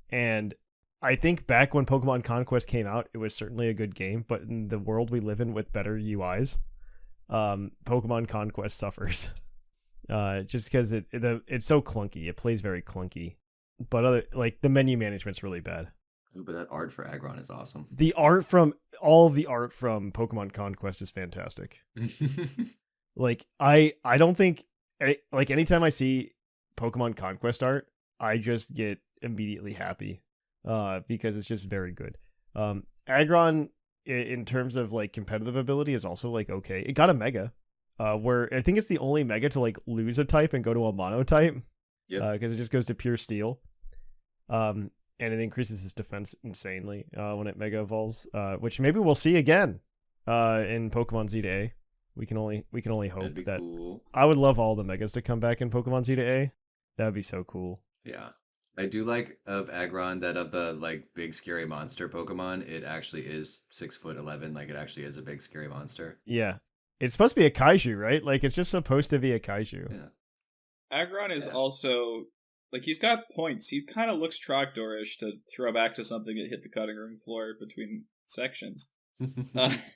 and I think back when Pokemon Conquest came out, it was certainly a good game, but in the world we live in with better UIs, Pokemon Conquest suffers. Just because it's so clunky. It plays very clunky. But the menu management's really bad. Ooh, but that art for Aggron is awesome. All of the art from Pokemon Conquest is fantastic. I don't think anytime I see Pokemon Conquest art, I just get immediately happy. Because it's just very good. Aggron in terms of competitive ability is also okay. It got a Mega. Where I think it's the only Mega to lose a type and go to a Mono type. Yeah. Because it just goes to pure Steel. And it increases its defense insanely when it Mega Evolves, which maybe we'll see again in Pokemon Z to A. We can only hope that. Cool. I would love all the Megas to come back in Pokemon Z to A. That would be so cool. Yeah. I do like of Aggron that of the big scary monster Pokemon, it actually is 6'11". It actually is a big scary monster. Yeah. It's supposed to be a kaiju, right? It's just supposed to be a kaiju. Yeah. Aggron is also, he's got points. He kind of looks Trogdor-ish to throw back to something that hit the cutting room floor between sections.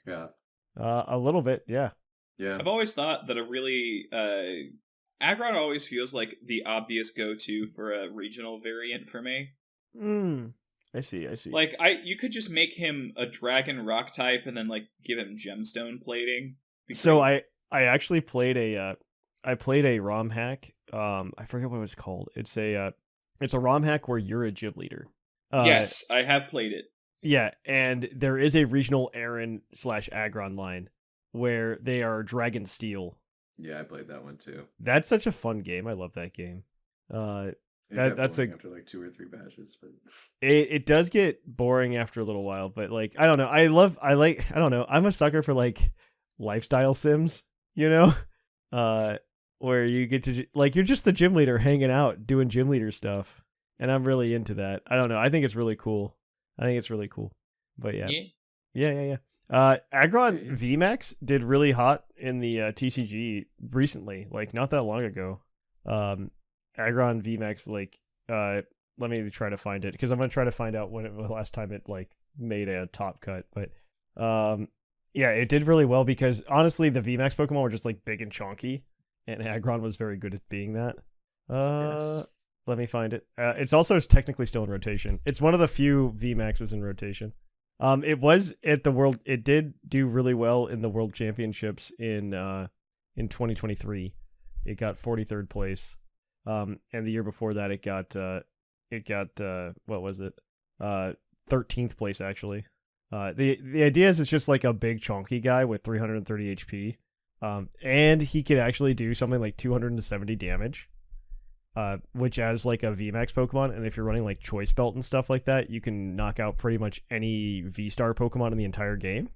Yeah. A little bit, yeah. Yeah. I've always thought that Aggron always feels like the obvious go-to for a regional variant for me. I see. You could just make him a Dragon Rock type and then, give him Gemstone plating. So I actually played a ROM hack. I forget what it was called. It's a ROM hack where you're a gym leader. Yes, I have played it. Yeah, and there is a regional Aaron / Aggron line where they are Dragon Steel. Yeah, I played that one too. That's such a fun game. I love that game. That's after like 2 or 3 batches, but it does get boring after a little while. But like, I don't know. I don't know. I'm a sucker for like lifestyle sims, where you get to like you're just the gym leader hanging out doing gym leader stuff, and I'm really into that. I don't know. I think it's really cool. But yeah. Agron VMAX did really hot in the TCG recently, like not that long ago. Agron VMAX, like, let me try to find it because I'm gonna try to find out when the last time it like made a top cut. But yeah, it did really well because honestly, the VMAX Pokemon were just like big and chonky, and Agron was very good at being that. yes. Let me find it. It's also technically still in rotation. It's one of the few VMAXs in rotation. It was at the world. It did do really well in the World Championships in 2023. It got 43rd place. And the year before that, it got what was it? 13th place actually. The idea is it's just like a big chonky guy with 330 HP. And he could actually do something like 270 damage. Which as like a VMAX Pokemon, and if you're running like Choice Belt and stuff like that, you can knock out pretty much any V-Star Pokemon in the entire game,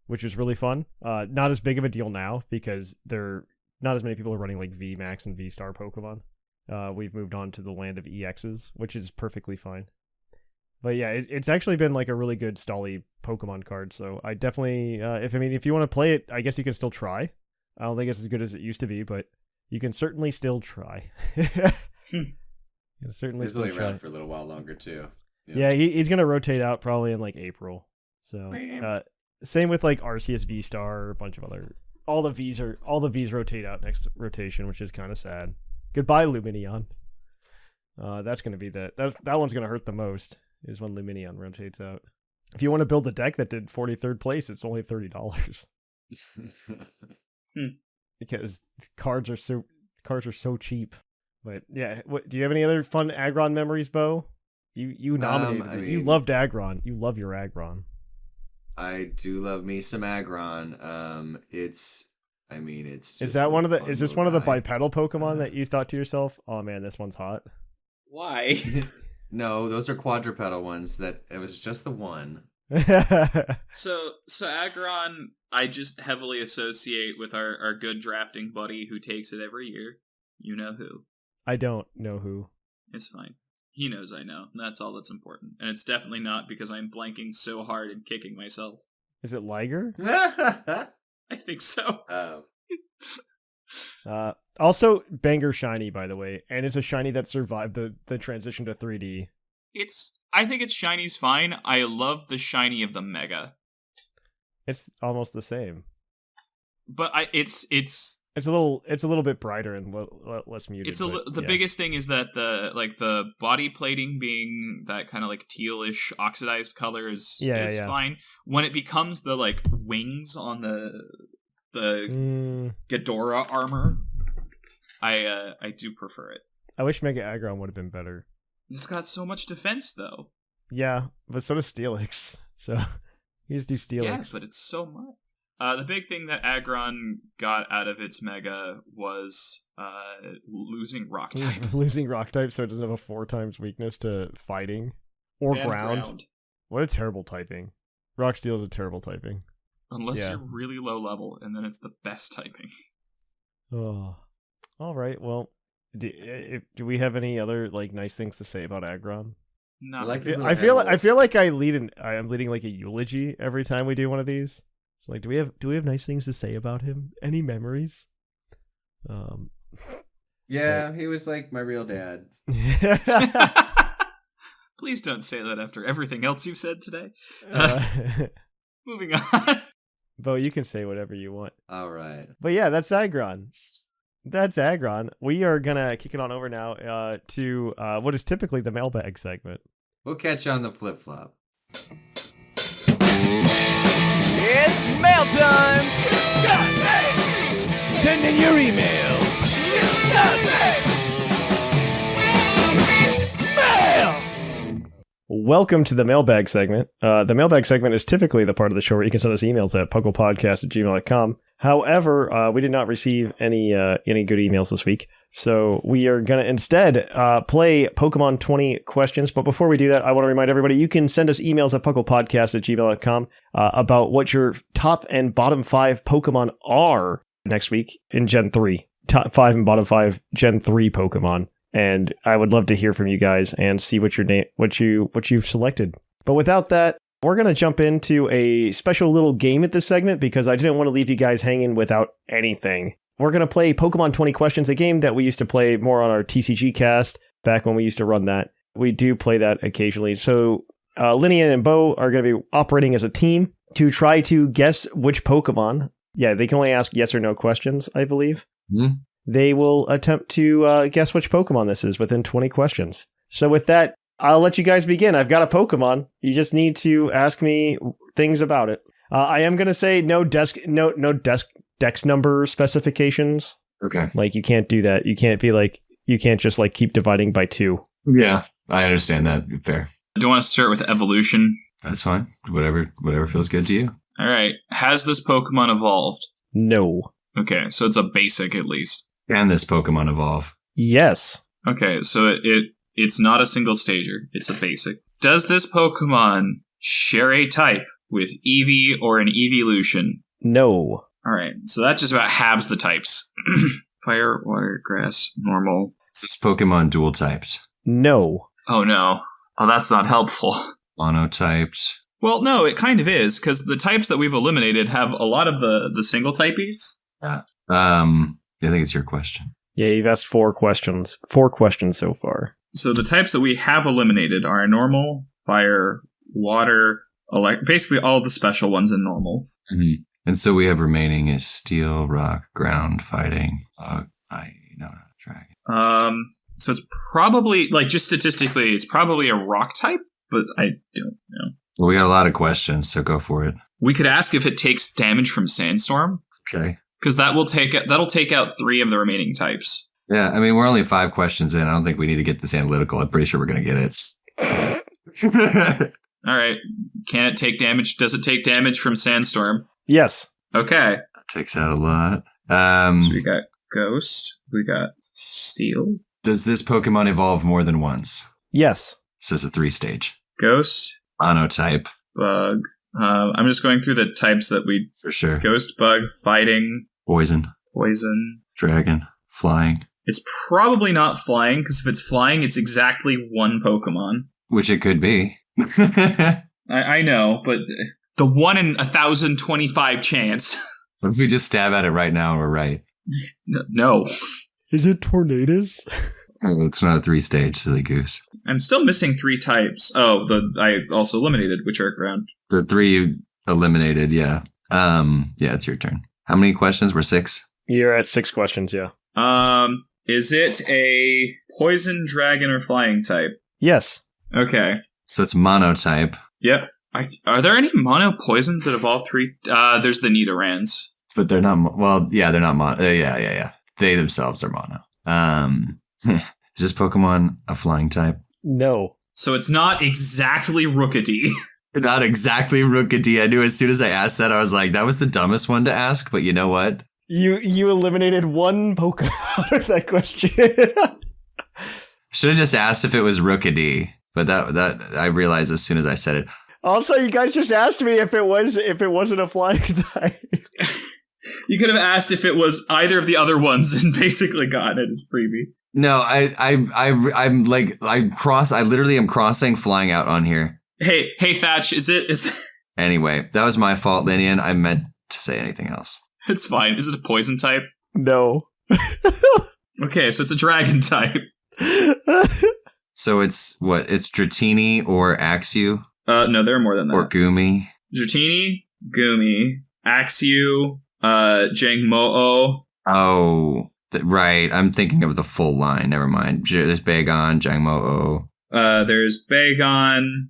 which is really fun. Not as big of a deal now because not as many people are running like VMAX and V-Star Pokemon. We've moved on to the land of EXs, which is perfectly fine. But yeah, it's actually been like a really good Stolly Pokemon card, so I definitely, if you want to play it, I guess you can still try. I don't think it's as good as it used to be, but you can certainly still try. He's only around for a little while longer too. Yeah, he's gonna rotate out probably in like April. So same with like Arceus V-Star or a bunch of other. All the V's rotate out next rotation, which is kind of sad. Goodbye, Lumineon. That's gonna be that one's gonna hurt the most is when Lumineon rotates out. If you want to build a deck that did 43rd place, it's only $30. Because cards are so cheap. But yeah, do you have any other fun Agron memories, Bo? You nominated you loved Agron. You love your Agron. I do love me some Agron. It's just is this one of the bipedal Pokemon that you thought to yourself, oh man, this one's hot? Why? No, those are quadrupedal ones. That it was just the one. So Agron, I just heavily associate with our good drafting buddy who takes it every year. You know who? I don't know who. It's fine. He knows I know. And that's all that's important. And it's definitely not because I'm blanking so hard and kicking myself. Is it Liger? I think so. Also, banger shiny, by the way. And it's a shiny that survived the transition to 3D. I think its shiny's fine. I love the shiny of the Mega. It's almost the same. But it's a little bit brighter and less muted. The biggest thing is that the body plating being that kind of like tealish oxidized color is fine. When it becomes the like wings on the Ghidorah armor, I do prefer it. I wish Mega Aggron would have been better. It's got so much defense though. Yeah, but so does Steelix. So you just do Steelix. Yeah, but it's so much. The big thing that Aggron got out of its Mega was losing Rock type. Losing Rock type so it doesn't have a 4 times weakness to fighting or ground. What a terrible typing. Rock Steel is a terrible typing. Unless you're really low level, and then it's the best typing. Oh, all right. Well, do we have any other like nice things to say about Aggron? No. I feel like I'm leading like a eulogy every time we do one of these. So like, do we have nice things to say about him? Any memories? Yeah, he was like my real dad. Please don't say that after everything else you've said today. Moving on. Bo, you can say whatever you want. All right. But yeah, that's Aggron. We are gonna kick it on over now to what is typically the mailbag segment. We'll catch you on the flip flop. It's mail time! Send in your emails! Mail! Welcome to the mailbag segment. The mailbag segment is typically the part of the show where you can send us emails at puclpodcast@gmail.com. However, we did not receive any good emails this week. So we are going to instead play Pokemon 20 questions. But before we do that, I want to remind everybody, you can send us emails at puclpodcast@gmail.com about what your top and bottom 5 Pokemon are next week in Gen 3. Top 5 and bottom 5 Gen 3 Pokemon. And I would love to hear from you guys and see what your name, what you've selected. But without that, we're going to jump into a special little game at this segment because I didn't want to leave you guys hanging without anything. We're going to play Pokemon 20 Questions, a game that we used to play more on our TCG cast back when we used to run that. We do play that occasionally. So Lynian and Bo are going to be operating as a team to try to guess which Pokemon. Yeah, they can only ask yes or no questions, I believe. Mm-hmm. They will attempt to guess which Pokemon this is within 20 questions. So with that, I'll let you guys begin. I've got a Pokemon. You just need to ask me things about it. I am going to say no dex number specifications. Okay. Like, you can't do that. You can't be like, you can't just like keep dividing by 2. Yeah, I understand that. Fair. I don't want to start with evolution. That's fine. Whatever feels good to you. All right. Has this Pokemon evolved? No. Okay, so it's a basic at least. Can this Pokemon evolve? Yes. Okay, so it's not a single stager. It's a basic. Does this Pokemon share a type with Eevee or an evolution? No. All right, so that just about halves the types. Fire, water, grass, normal. Is this Pokemon dual typed? No. Oh no. Oh, that's not helpful. Monotyped? Well, no, it kind of is, because the types that we've eliminated have a lot of the single typies. Yeah. I think it's your question. Yeah, you've asked 4 questions. 4 questions so far. So the types that we have eliminated are normal, fire, water, basically all the special ones in normal. Mm-hmm. And so we have remaining is steel, rock, ground, fighting, dragon. So it's probably, like, just statistically, it's probably a rock type, but I don't know. Well, we got a lot of questions, so go for it. We could ask if it takes damage from Sandstorm. Okay. Because that'll take out 3 of the remaining types. Yeah, I mean, we're only 5 questions in. I don't think we need to get this analytical. I'm pretty sure we're going to get it. All right. Can it take damage? Does it take damage from Sandstorm? Yes. Okay. That takes out a lot. So we got Ghost. We got Steel. Does this Pokemon evolve more than once? Yes. So it's a 3-stage. Ghost. Monotype. Bug. I'm just going through the types that we... For sure. Ghost, Bug, Fighting. Poison. Dragon. Flying. It's probably not flying, because if it's flying, it's exactly 1 Pokemon. Which it could be. I know, but the 1 in 1,025 chance. What if we just stab at it right now and we're right? No. Is it Tornadus? Oh, it's not a 3-stage, silly goose. I'm still missing 3 types. Oh, I also eliminated, which are ground. The 3 you eliminated, yeah. Yeah, it's your turn. How many questions were 6? You're at 6 questions, yeah. Is it a poison, dragon, or flying type? Yes. Okay. So it's monotype. Yep. Are there any mono poisons that evolve 3? There's the Nidorans. But they're not, they're not mono. Yeah. They themselves are mono. Is this Pokemon a flying type? No. So it's not exactly Rookidee. Not exactly Rookidee. I knew as soon as I asked that, I was like, that was the dumbest one to ask, but you know what? You eliminated 1 Pokemon out of that question. Should have just asked if it was Rookidee, but that I realized as soon as I said it. Also, you guys just asked me if it wasn't a flying type. You could have asked if it was either of the other ones and basically gotten it as freebie. No, I'm like I literally am crossing flying out on here. Hey, Thatch, is Anyway, that was my fault, Lynian. I meant to say anything else. It's fine. Is it a poison type? No. Okay, so it's a dragon type. So it's what? It's Dratini or Axew? No, there are more than that. Or Goomy? Dratini, Goomy, Axew, Jangmo-o. Oh, right. I'm thinking of the full line. Never mind. There's Bagon, Jangmo-o. There's Bagon.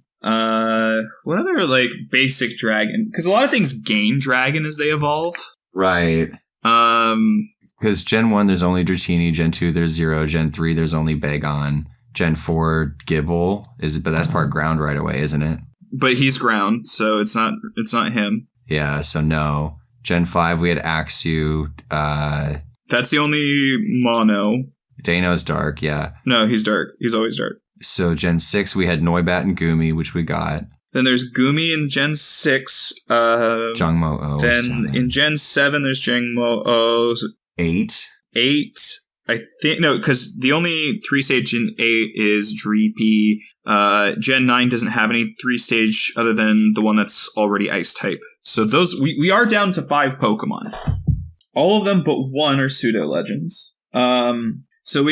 What other, like, basic dragon? Because a lot of things gain dragon as they evolve. Right. Because Gen 1, there's only Dratini. Gen 2, there's 0. Gen 3, there's only Bagon. Gen 4, Gibble. But that's part ground right away, isn't it? But he's ground, so it's not him. Yeah, so no. Gen 5, we had Axew. That's the only mono. Dano's dark, yeah. No, he's dark. He's always dark. So Gen 6, we had Noibat and Gumi, which we got. Then there's Gumi in Gen 6. Jangmo-O. Then 7. in Gen 7, there's Jangmo-O. 8. 8. I think, no, because the only 3-stage in 8 is Dreepy. Gen 9 doesn't have any 3-stage other than the one that's already Ice type. So those, we are down to 5 Pokemon. All of them but one are pseudo legends. So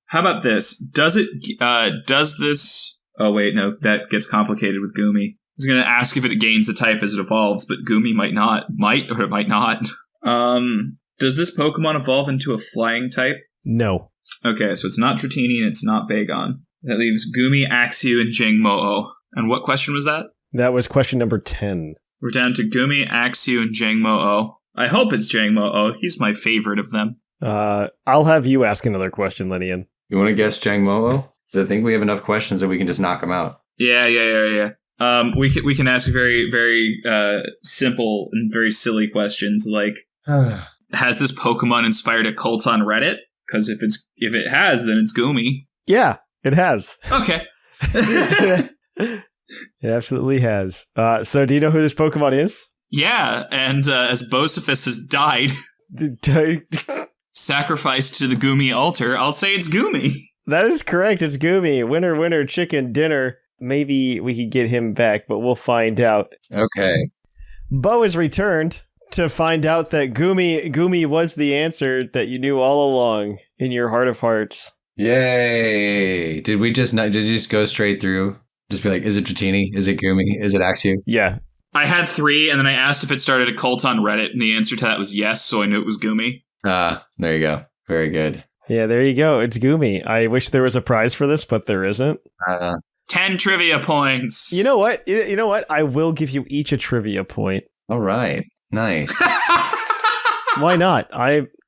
how about this? Does this, oh wait, no, that gets complicated with Gumi. I was going to ask if it gains a type as it evolves, but Gumi might not. Might, or it might not. Does this Pokemon evolve into a flying type? No. Okay, so it's not Dratini and it's not Bagon. That leaves Gumi, Axew, and Jangmo-O. And what question was that? That was question number 10. We're down to Gumi, Axew, and Jangmo-O. I hope it's Jangmo-O. He's my favorite of them. I'll have you ask another question, Lynian. You want to guess Jangmo-O? Because I think we have enough questions that we can just knock them out. Yeah. We can ask very, very simple and very silly questions like, has this Pokemon inspired a cult on Reddit? Because if it has, then it's Gumi. Yeah, it has. Okay. It absolutely has. So do you know who this Pokemon is? Yeah, and as Bocefus has died, sacrificed to the Gumi altar, I'll say it's Gumi. That is correct. It's Gumi. Winner, winner, chicken dinner. Maybe we could get him back, but we'll find out. Okay. Bo is returned to find out that Gumi was the answer that you knew all along in your heart of hearts. Yay! Did you just go straight through? Just be like, is it Dratini? Is it Gumi? Is it Axew? Yeah. I had 3, and then I asked if it started a cult on Reddit, and the answer to that was yes, so I knew it was Gumi. There you go. Very good. Yeah, there you go. It's Gumi. I wish there was a prize for this, but there isn't. 10 trivia points. You know what? I will give you each a trivia point. All right. Nice. Why not?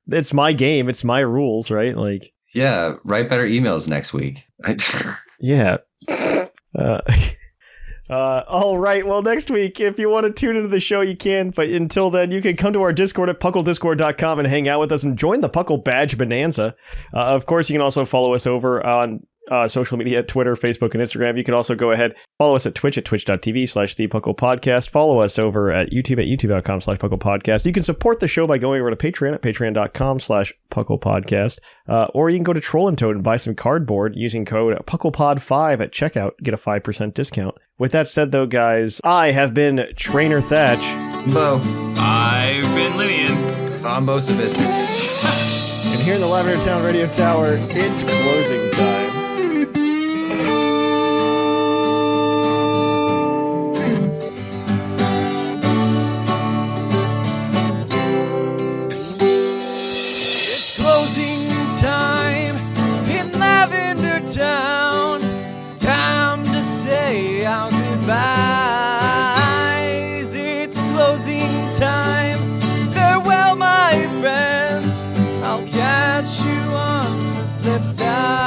It's my game. It's my rules, right? Like. Yeah. Write better emails next week. Yeah. All right. Well, next week, if you want to tune into the show, you can. But until then, you can come to our Discord at pucklediscord.com and hang out with us and join the Puckle Badge Bonanza. Of course, you can also follow us over on social media, Twitter, Facebook, and Instagram. You can also go ahead, follow us at Twitch at twitch.tv/thepucklepodcast. Follow us over at YouTube at youtube.com/pucklepodcast. You can support the show by going over to Patreon at patreon.com/pucklepodcast. Or you can go to Troll and Toad and buy some cardboard using code PucklePod5 at checkout. Get a 5% discount. With that said, though, guys, I have been Trainer Thatch. Bo. I've been Lynian. I'm Bocefus. And here in the Lavender Town Radio Tower, it's closing time. It's closing time in Lavender Town. Time to say our goodbyes. It's closing time. Farewell, my friends. I'll catch you on the flip side.